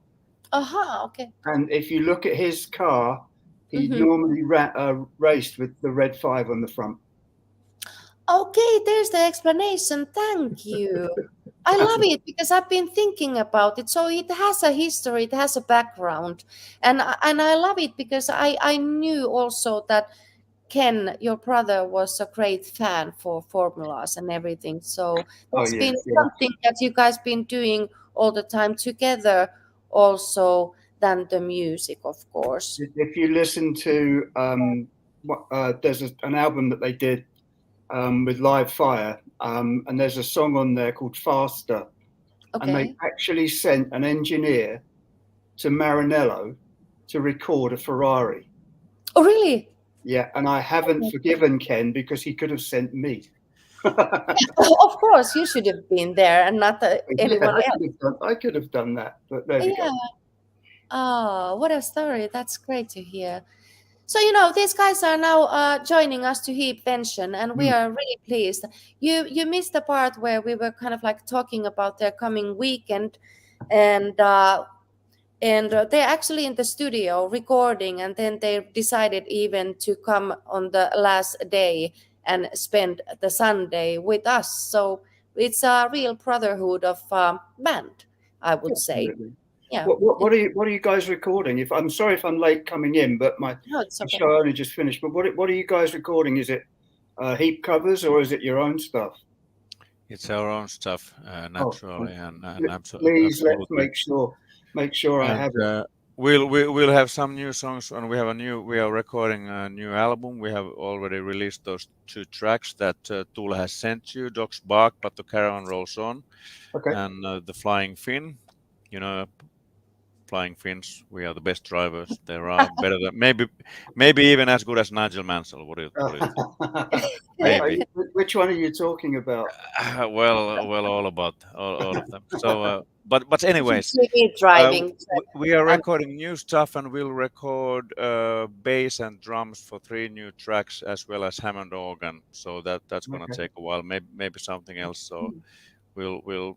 Okay. And if you look at his car, he normally raced with the Red 5 on the front. Okay, there's the explanation. Thank you. I love it because I've been thinking about it. So it has a history, it has a background, and I love it because I knew also that Ken, your brother, was a great fan for formulas and everything. So that's been something that you guys been doing all the time together, also than the music, of course. If you listen to there's an album that they did with Live Fire, and there's a song on there called Faster, and they actually sent an engineer to Maranello to record a Ferrari. Oh, really? Yeah, and I haven't forgiven Ken because he could have sent me. Of course, you should have been there and not anyone else. I could have done that, but there we go. Oh, what a story. That's great to hear. So, these guys are now joining us to Heep Pension, and we are really pleased. You missed the part where we were kind of like talking about their coming weekend, and they're actually in the studio recording, and then they decided even to come on the last day and spend the Sunday with us. So it's a real brotherhood of band, I would say. Yeah. What are you guys recording? I'm sorry if I'm late coming in, but my show only just finished. But what are you guys recording? Is it Heep covers or is it your own stuff? It's our own stuff, naturally, and absolutely. Please let's make sure I have it. We'll have some new songs, and we are recording a new album. We have already released those 2 tracks that Tula has sent you: Dogs Bark, But the Caravan Rolls On, and The Flying Finn. Flying Finns, we are the best drivers. There are better than maybe even as good as Nigel Mansell. What do you think? Maybe. Which one are you talking about? Well, all of them. So, but anyways, driving. We are recording new stuff, and we'll record bass and drums for 3 new tracks, as well as Hammond organ. So that's gonna take a while. Maybe something else. So we'll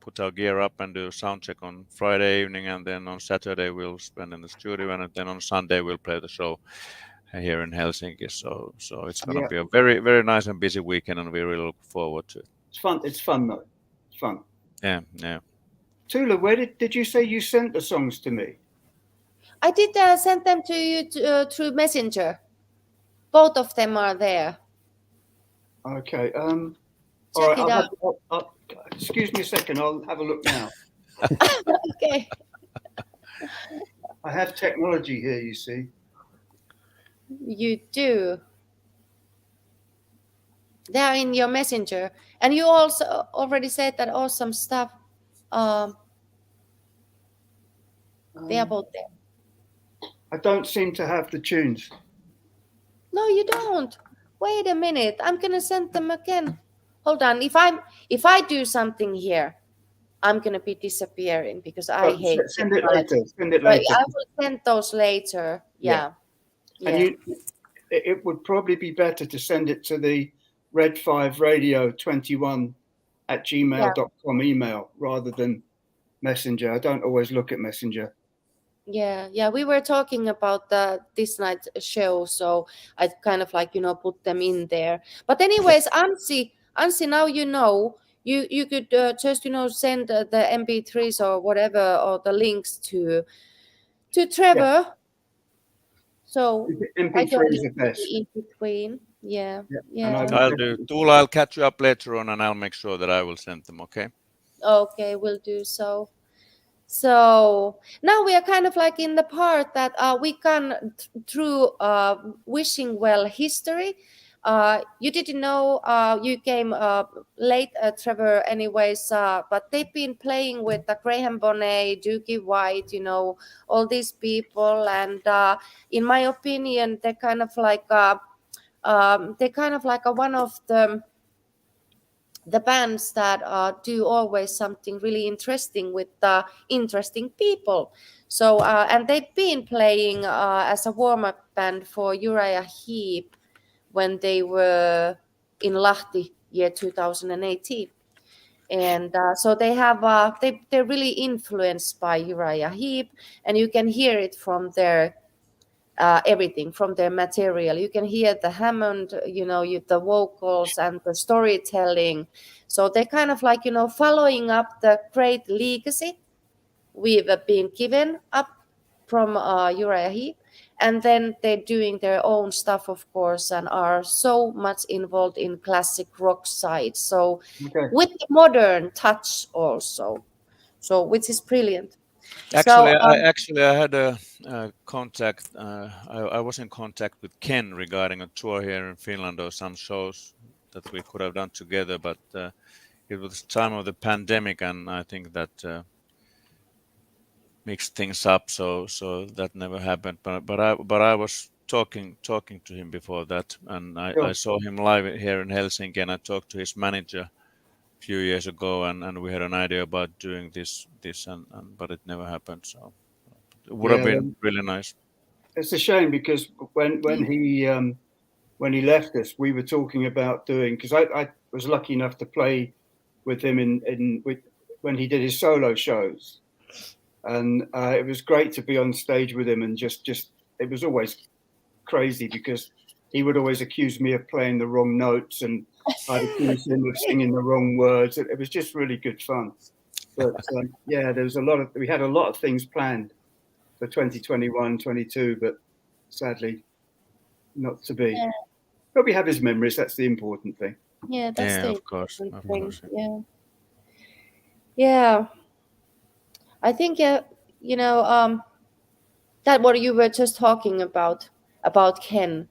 put our gear up and do sound check on Friday evening, and then on Saturday we'll spend in the studio, and then on Sunday we'll play the show here in Helsinki. So it's going to be a very, very nice and busy weekend, and we really look forward to it. It's fun though. It's fun. Yeah. Tula, where did you say you sent the songs to me? I did send them to you through Messenger. Both of them are there. Okay. Check it out. Excuse me a second. I'll have a look now. Okay. I have technology here, you see. You do. They're in your Messenger. And you also already said that awesome stuff. They are both there. I don't seem to have the tunes. No, you don't. Wait a minute. I'm going to send them again. Hold on. If I do something here, I'm going to be disappearing because I hate it. Send it later. I will send those later. Yeah. And it would probably be better to send it to the red5radio21@gmail.com email rather than Messenger. I don't always look at Messenger. Yeah. We were talking about this night's show, so I kind of put them in there. But anyways, Anssi, now you could just send the MP3s or whatever, or the links to Trevor. Yeah. So MP3 is the best. In between. Yeah. I'll do. Tula, I'll catch you up later on, and I'll make sure that I will send them. Okay. Okay, we'll do so. So now we are kind of in the part that we can through wishing well history. You didn't know you came late, Trevor, anyways, but they've been playing with Graham Bonnet, Doogie White, all these people, and in my opinion, they're kind of one of the bands that do always something really interesting with interesting people. So and they've been playing as a warm-up band for Uriah Heep when they were in Lahti year 2018. And so they have they're really influenced by Uriah Heep, and you can hear it from their everything, from their material. You can hear the Hammond, the vocals and the storytelling. So they're kind of following up the great legacy we've been given up from Uriah Heep. and then they're doing their own stuff, of course, and are so much involved in classic rock side. So with the modern touch also, so which is brilliant. Actually, So, I had a contact. I was in contact with Ken regarding a tour here in Finland or some shows that we could have done together, but it was time of the pandemic, and I think that mixed things up. So that never happened. But I was talking to him before that, and I saw him live here in Helsinki, and I talked to his manager few years ago, and we had an idea about doing this but it never happened, so it would have been really nice. It's a shame because when he left us, we were talking about doing, because I was lucky enough to play with him when he did his solo shows, and it was great to be on stage with him, and just it was always crazy because he would always accuse me of playing the wrong notes, and I'd accuse him of singing the wrong words. It was just really good fun. But we had a lot of things planned for 2021, 22, but sadly not to be. Yeah. But we have his memories. That's the important thing. Yeah, that's the of course. thing. Yeah. I think that what you were just talking about Ken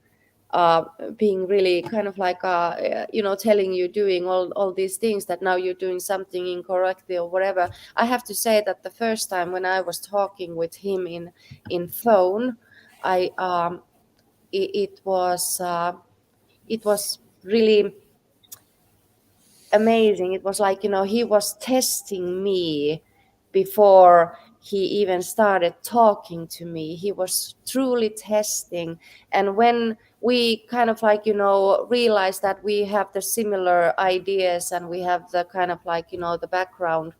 being really kind of like telling you doing all these things that now you're doing something incorrectly or whatever. I have to say that the first time when I was talking with him in phone, it was really amazing. It was like, he was testing me before he even started talking to me. He was truly testing. And when we kind of like, realized that we have the similar ideas and we have the kind of like, the background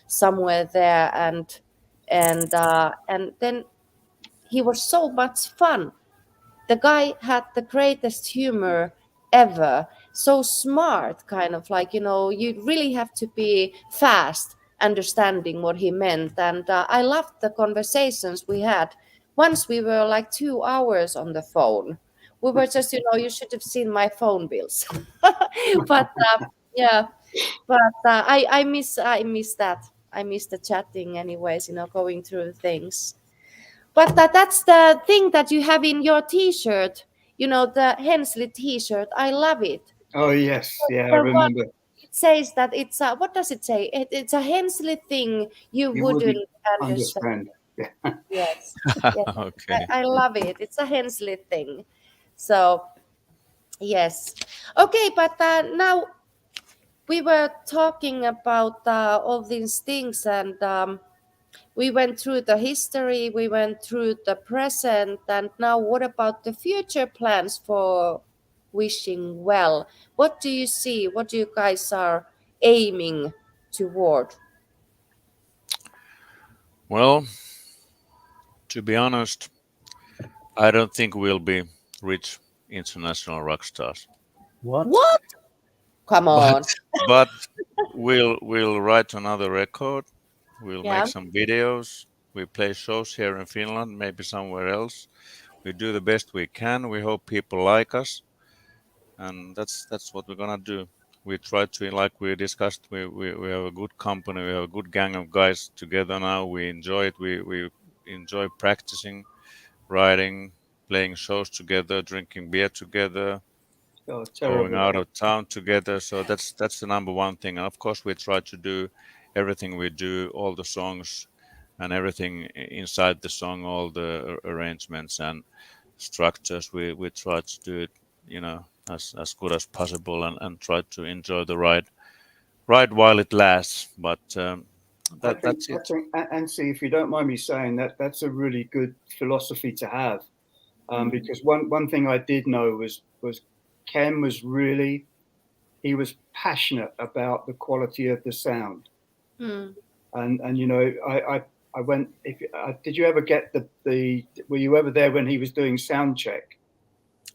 somewhere there, and then he was so much fun. The guy had the greatest humor ever. So smart, kind of like, you really have to be fast understanding what he meant. And I loved the conversations we had. Once we were like 2 hours on the phone. We were just, you should have seen my phone bills. But I miss that. I miss the chatting anyways, going through things. But that's the thing that you have in your T-shirt, the Hensley T-shirt. I love it. Oh yes, yeah, I remember. It says that it's a, what does it say? It's a Hensley thing you wouldn't understand. Yeah. Yes. Okay. I love it. It's a Hensley thing. So yes. Okay, but now we were talking about all these things, and we went through the history, we went through the present, and now what about the future plans for Wishing Well? What do you see? What you guys are aiming toward? Well, to be honest, I don't think we'll be rich international rock stars. What? Come on. But we'll write another record. We'll make some videos. We play shows here in Finland, maybe somewhere else. We do the best we can. We hope people like us, and that's what we're gonna do. We try to, like we discussed, we have a good company. We have a good gang of guys together now. We enjoy it. We enjoy practicing, writing, playing shows together, drinking beer together, going out of town together. So that's the number one thing. And of course, we try to do everything we do, all the songs and everything inside the song, all the arrangements and structures. We try to do it, as good as possible, and try to enjoy the ride while it lasts. But that's it. And see, if you don't mind me saying that, that's a really good philosophy to have, because one thing I did know was Ken was really, he was passionate about the quality of the sound. And I went, did you ever get were you ever there when he was doing sound check?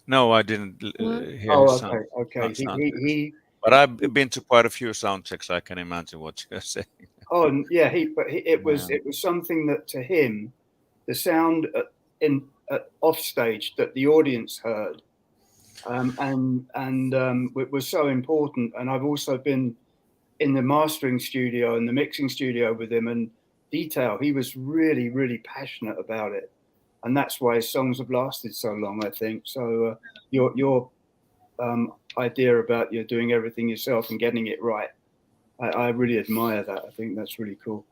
No, I didn't hear his sound. Okay. But I've been to quite a few sound checks. I can imagine what you're saying. Oh yeah, it was something that to him, the sound off stage that the audience heard, it was so important. And I've also been in the mastering studio and the mixing studio with him, and detail. He was really, really passionate about it, and that's why his songs have lasted so long, I think. So your idea about you doing everything yourself and getting it right, I really admire that. I think that's really cool.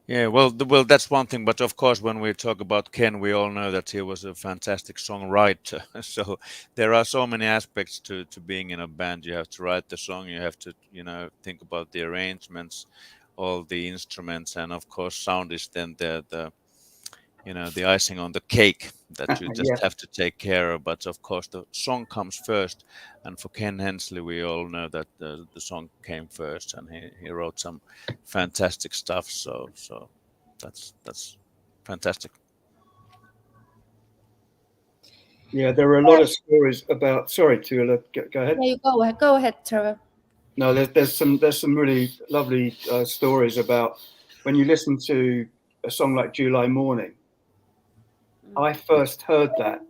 Yeah, well, that's one thing. But of course, when we talk about Ken, we all know that he was a fantastic songwriter. So there are so many aspects to being in a band. You have to write the song. You have to, think about the arrangements, all the instruments, and of course, sound is then the icing on the cake that you just have to take care of. But of course, the song comes first. And for Ken Hensley, we all know that the song came first, and he wrote some fantastic stuff. So that's fantastic. Yeah, there are a lot of stories about. Sorry, Tuula, go ahead. Yeah, you go ahead, Trevor. No, there's some really lovely stories about when you listen to a song like July Morning. I first heard that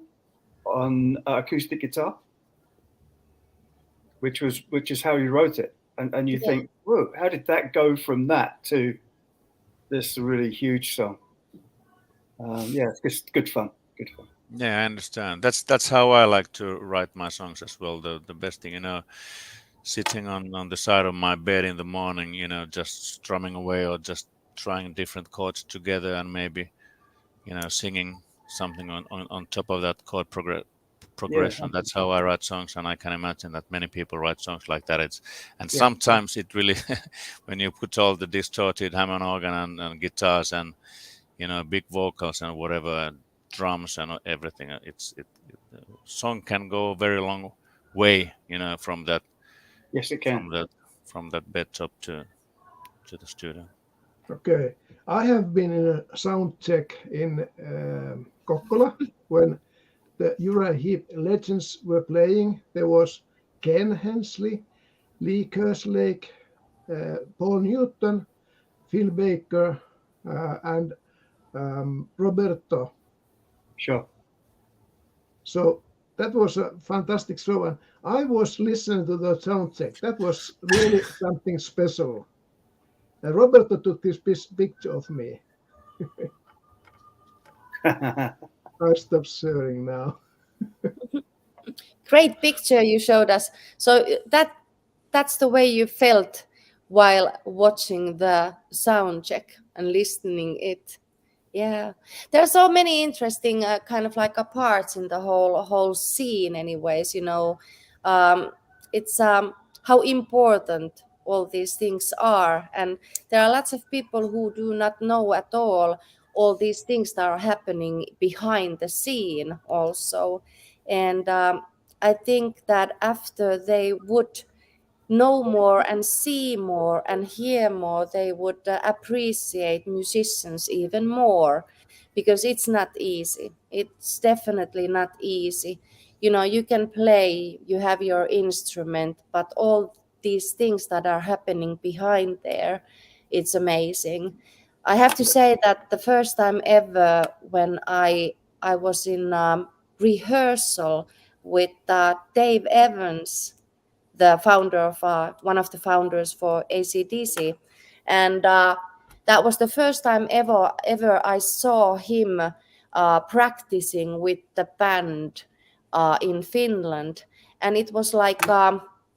on acoustic guitar, which is how you wrote it, and you think, whoa, how did that go from that to this really huge song? It's just good fun. Yeah, I understand. That's how I like to write my songs as well. The best thing, sitting on the side of my bed in the morning, just strumming away or just trying different chords together, and maybe, singing something on top of that chord progression. Yeah. That's how I write songs, and I can imagine that many people write songs like that. Sometimes it really, when you put all the distorted Hammond organ and guitars and big vocals and whatever, drums and everything, the song can go a very long way, from that. Yes, it can. From that bed top to the studio. Okay, I have been in a sound check in Kokkola when the Uriah Heep legends were playing. There was Ken Hensley, Lee Kerslake, Paul Newton, Phil Baker, and Roberto. Sure. So that was a fantastic show, and I was listening to the sound check. That was really something special. And Roberto took this picture of me. I stopped sharing now. Great picture you showed us. So that's the way you felt while watching the sound check and listening it. Yeah, there are so many interesting kind of like parts in the whole scene. Anyways, it's how important all these things are, and there are lots of people who do not know at all these things that are happening behind the scene also. And I think that after they would know more and see more and hear more, they would appreciate musicians even more, because it's not easy. It's definitely not easy. You can play, you have your instrument, but all these things that are happening behind there, it's amazing. I have to say that the first time ever when I was in rehearsal with Dave Evans, the founder of one of the founders for AC/DC, and that was the first time ever I saw him practicing with the band in Finland, and it was like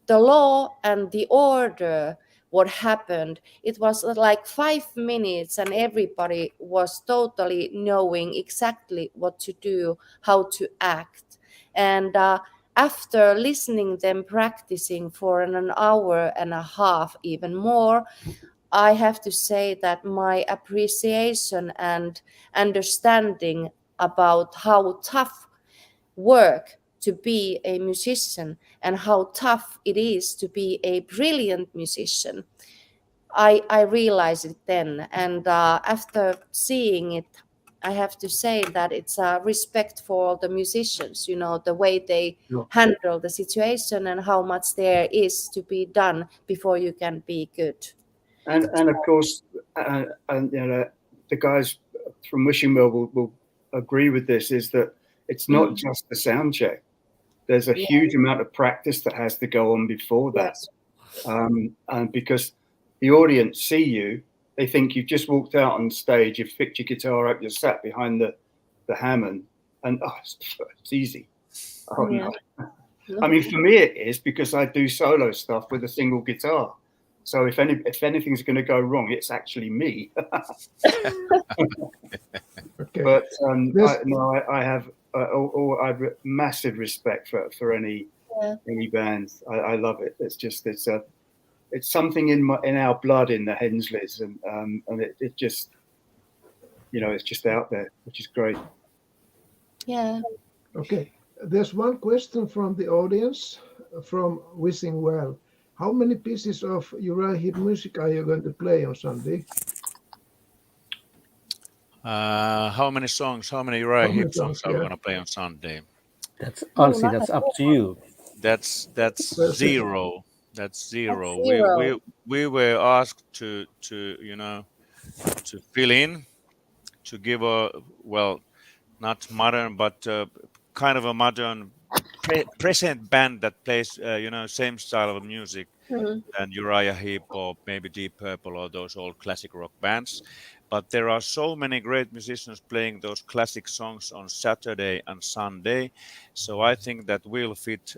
the law and the order. What happened? It was like 5 minutes, and everybody was totally knowing exactly what to do, how to act, and after listening them practicing for an hour and a half, even more, I have to say that my appreciation and understanding about how tough work to be a musician and how tough it is to be a brilliant musician, I realized it then. And after seeing it, I have to say that it's a respect for all the musicians, the way they handle the situation and how much there is to be done before you can be good. And of course, the guys from Wishing Well will agree with this is that it's not just the sound check. There's a huge amount of practice that has to go on before that. Yes. And because the audience see you, they think you've just walked out on stage, you've picked your guitar up, you're sat behind the Hammond, and it's easy. Oh, no. I mean, for me it is, because I do solo stuff with a single guitar. So if anything's going to go wrong, it's actually me. Okay. But I have massive respect for any bands. I love it. It's just it's something in our blood, in the Hensleys, and it just, it's just out there, which is great. Yeah. Okay. There's one question from the audience from Wishing Well. How many pieces of Uriah Heep music are you going to play on Sunday? How many Uriah Heep songs are we going to play on Sunday? That's Anssi, that's up to you. That's zero. That's zero. That's zero. We were asked to fill in, to give not modern, but kind of a modern present band that plays same style of music than Uriah Heep or maybe Deep Purple or those old classic rock bands. But there are so many great musicians playing those classic songs on Saturday and Sunday, so I think that we'll fit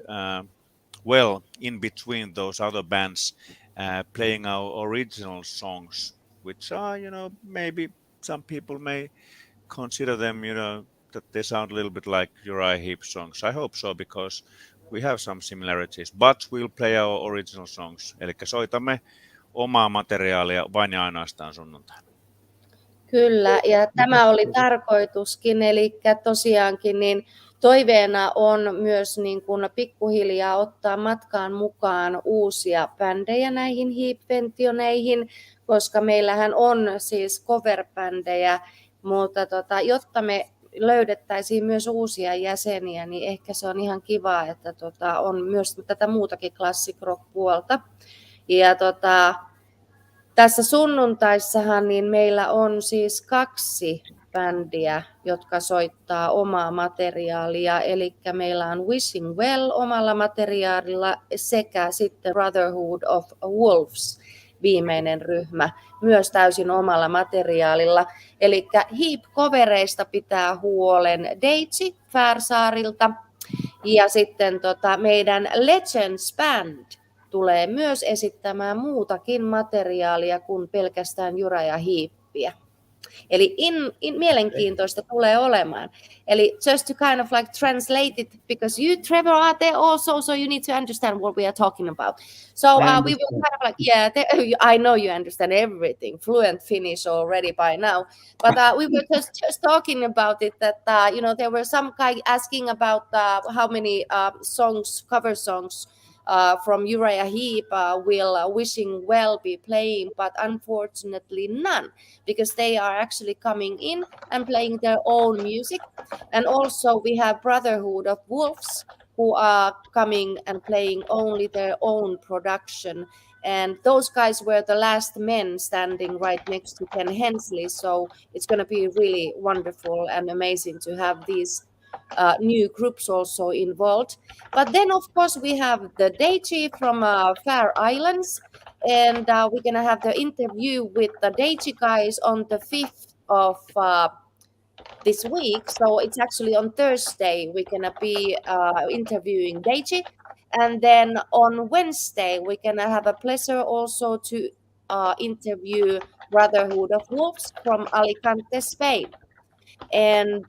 well in between those other bands playing our original songs, which are, maybe some people may consider them, that they sound a little bit like Uriah Heep songs. I hope so, because we have some similarities, but we'll play our original songs. Eli soitamme omaa materiaalia vain ja ainoastaan sunnuntaina. Kyllä, ja tämä oli tarkoituskin, eli tosiaankin niin toiveena on myös niin kuin pikkuhiljaa ottaa matkaan mukaan uusia bändejä näihin Heep-ventioneihin, koska meillähän on siis cover-bändejä, mutta jotta me löydettäisiin myös uusia jäseniä, niin ehkä se on ihan kiva, että on myös tätä muutakin classic rock-puolta. Ja tässä sunnuntaissahan niin meillä on siis 2 bändiä, jotka soittaa omaa materiaalia, eli meillä on Wishing Well omalla materiaalilla sekä sitten Brotherhood of Wolves, viimeinen ryhmä, myös täysin omalla materiaalilla. Eli Heep-kovereista pitää huolen Deitsi Färsaarilta, ja sitten meidän Legends Band tulee myös esittämään muutakin materiaalia kuin pelkästään Uriah Heepiä. Eli mielenkiintoista tulee olemaan. Eli just to kind of like translate it, because you, Trevor, are there also, so you need to understand what we are talking about. So we will kind of like, I know you understand everything, fluent Finnish already by now, but we were just talking about it, that, there were some guy asking about how many cover songs from Uriah Heep will Wishing Well be playing, but unfortunately none, because they are actually coming in and playing their own music. And also we have Brotherhood of Wolves, who are coming and playing only their own production. And those guys were the last men standing right next to Ken Hensley, so it's going to be really wonderful and amazing to have these new groups also involved. But then, of course, we have the Deitchi from Fair Islands, and we're going to have the interview with the Deitchi guys on the 5th of this week. So it's actually on Thursday we're going to be interviewing Deitchi. And then on Wednesday, we're going to have a pleasure also to interview Brotherhood of Wolves from Alicante, Spain. And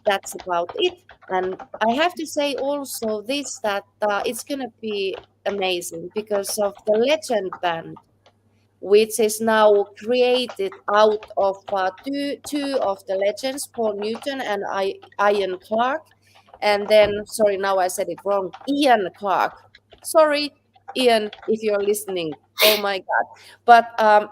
that's about it. And I have to say also this, that it's going to be amazing because of the legend band, which is now created out of two of the legends, Paul Newton and Ian Clark. And then, sorry, now I said it wrong, Ian Clark. Sorry, Ian, if you're listening. Oh my God.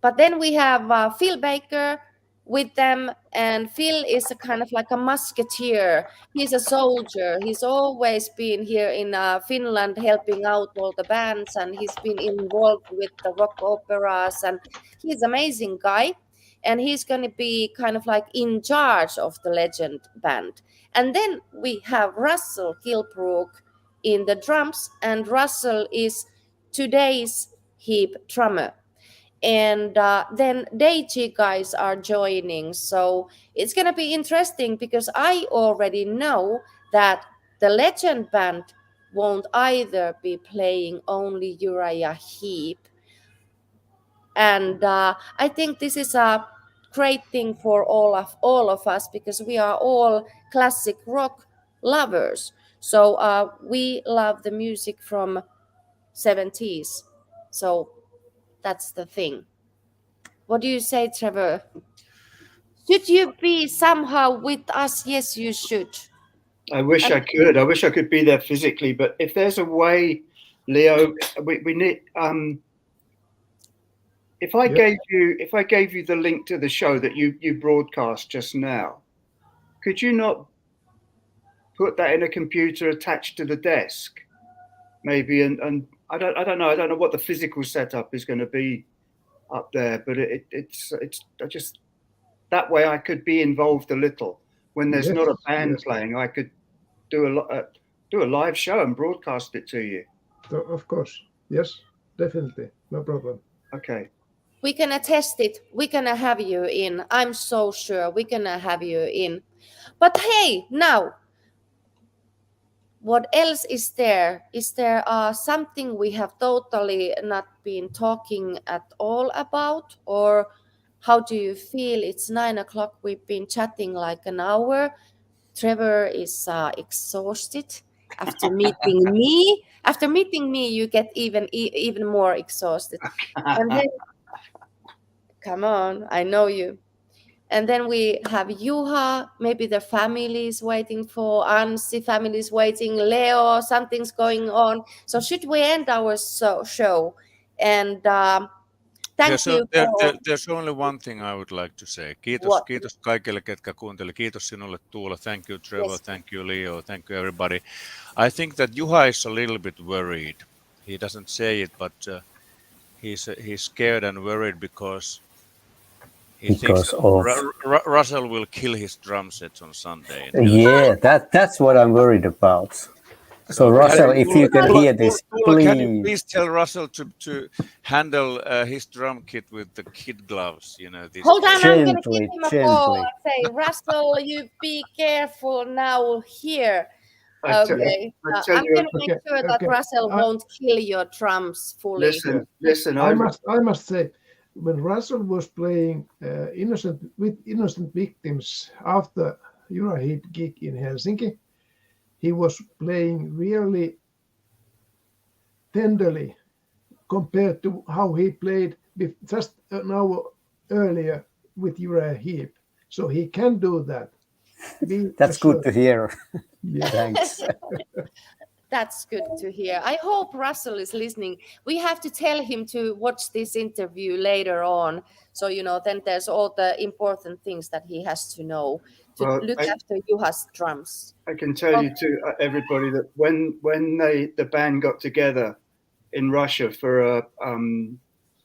But then we have Phil Baker with them, and Phil is a kind of like a musketeer. He's a soldier. He's always been here in Finland helping out all the bands, and he's been involved with the rock operas, and he's an amazing guy. and he's going to be kind of like in charge of the legend band. And then we have Russell Kilbrook in the drums, and Russell is today's Heep drummer. And then Deiji guys are joining, so it's going to be interesting because I already know that the legend band won't either be playing only Uriah Heep, and I think this is a great thing for all of us because we are all classic rock lovers. So we love the music from 70s, so that's the thing. What do you say, Trevor? Should you be somehow with us? Yes, you should. I wish I could. I wish I could be there physically. But if there's a way, Leo, we need. If I gave you the link to the show that you broadcast just now, could you not put that in a computer attached to the desk, maybe? And I don't know what the physical setup is going to be up there, but it's just that way I could be involved a little when there's not a band playing. I could do a live show and broadcast it to you. Of course, yes, definitely, no problem. Okay. We're gonna test it. We're gonna have you in. I'm so sure we're gonna have you in. But hey, now, what else is there? Is there something we have totally not been talking at all about? Or how do you feel? It's 9 o'clock. We've been chatting like an hour. Trevor is exhausted after meeting me. After meeting me, you get even more exhausted. And then, come on, I know you. And then we have Juha, maybe the family is waiting for, Anssi family is waiting, Leo, something's going on. So should we end our show? And thank you. There's only one thing I would like to say. Kiitos kaikille, ketkä kuunteli. Kiitos sinulle, Tuula. Thank you, Trevor. Yes. Thank you, Leo. Thank you, everybody. I think that Juha is a little bit worried. He doesn't say it, but he's scared and worried because he thinks Russell will kill his drum sets on Sunday. Yeah, that's what I'm worried about. So Russell, if you can hear this, please. Can you please tell Russell to handle his drum kit with the kid gloves? You know, hold on, gently, I'm going to give him a call and say, Russell, you be careful now here. Okay, I'm going to make sure that Russell won't kill your drums fully. Listen. I must say, when Russell was playing innocent victims after Uriah Heep gig in Helsinki, he was playing really tenderly compared to how he played just an hour earlier with Uriah Heep. So he can do that. That's good to hear. Yeah. Thanks. That's good to hear. I hope Russell is listening. We have to tell him to watch this interview later on. So, then there's all the important things that he has to know to look after Juha's drums. I can tell you to everybody that when the band got together in Russia for a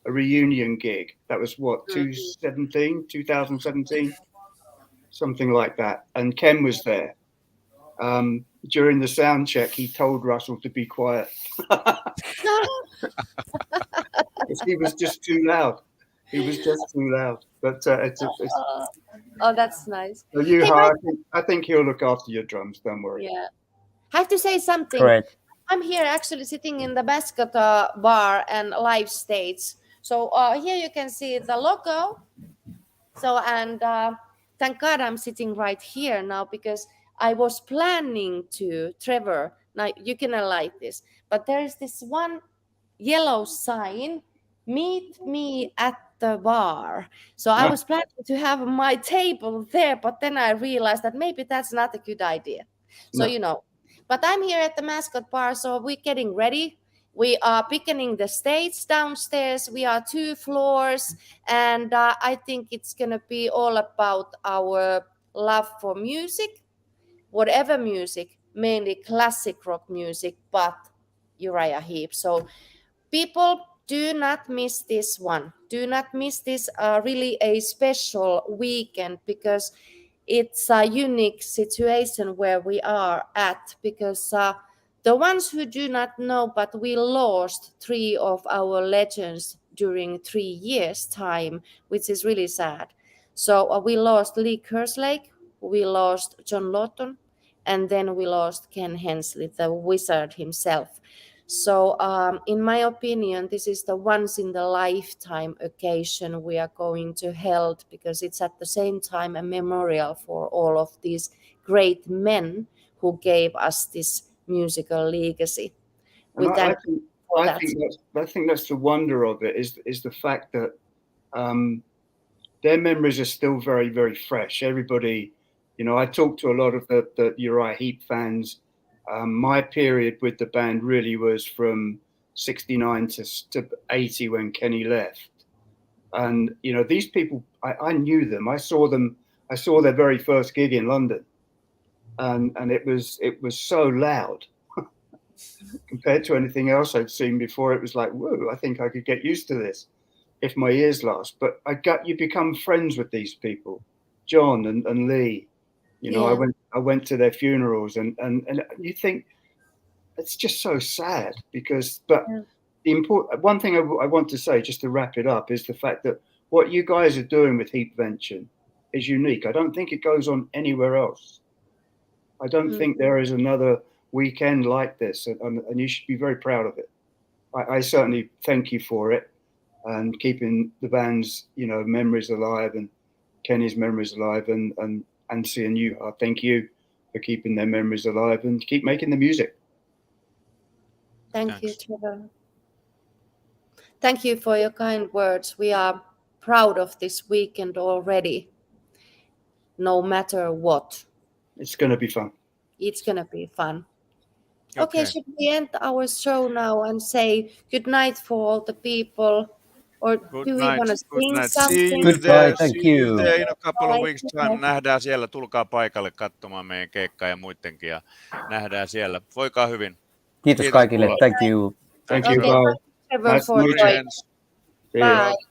reunion gig, that was what, 2017, something like that. And Ken was there. During the sound check, he told Russell to be quiet. He was just too loud. But oh, that's nice. So Juha, I think he'll look after your drums. Don't worry. Yeah, I have to say something. Correct. I'm here actually sitting in the Mascot Bar and Live Stage. So here you can see the logo. So and thank God I'm sitting right here now because I was planning to, Trevor, now you cannot like this, but there is this one yellow sign, meet me at the bar. So I was planning to have my table there, but then I realized that maybe that's not a good idea. So, but I'm here at the Mascot Bar, so we're getting ready. We are beginning the stage downstairs. We are 2 floors, and I think it's going to be all about our love for music. Whatever music, mainly classic rock music, but Uriah Heep. So people, do not miss this one. Do not miss this really a special weekend, because it's a unique situation where we are at, because the ones who do not know, but we lost 3 of our legends during 3 years' time, which is really sad. So we lost Lee Kerslake, we lost John Lawton, and then we lost Ken Hensley, the wizard himself. So in my opinion, this is the once in the lifetime occasion we are going to hold, because it's at the same time a memorial for all of these great men who gave us this musical legacy. We And thank you for that. I think that's the wonder of it, is the fact that their memories are still very, very fresh. Everybody, you know, I talked to a lot of the Uriah Heep fans. My period with the band really was from 69 to 80 when Kenny left. And, you know, these people, I knew them. I saw their very first gig in London. And it was so loud compared to anything else I'd seen before. It was like, whoa, I think I could get used to this if my ears last. But you become friends with these people, John and Lee. You know, Yeah. I went to their funerals, and you think it's just so sad because. But Yeah. the important one thing I want to say, just to wrap it up, is the fact that what you guys are doing with Heapvention is unique. I don't think it goes on anywhere else. I don't think there is another weekend like this, and you should be very proud of it. I certainly thank you for it, and keeping the band's, you know, memories alive, and Kenny's memories alive, and seeing you. I thank you for keeping their memories alive and keep making the music. Thank you, Thanks. Trevor. Thank you for your kind words. We are proud of this weekend already, no matter what. It's going to be fun. It's going to be fun. Okay, Okay. should we end our show now and say good night for all the people? Or Good do we night. want to Good sing night. See something? you Goodbye, there. thank See you you. there in a couple of Bye. weeks time. Nähdään siellä. Tulkaa paikalle katsomaan meidän keikkaa ja muidenkin. Ja nähdään siellä. Voikaa hyvin. Kiitos Kiitos kaikille. kuulla. Thank you. Thank Okay, you. Bye. thank you, Trevor, Nice for meeting you. joining. See you. Bye.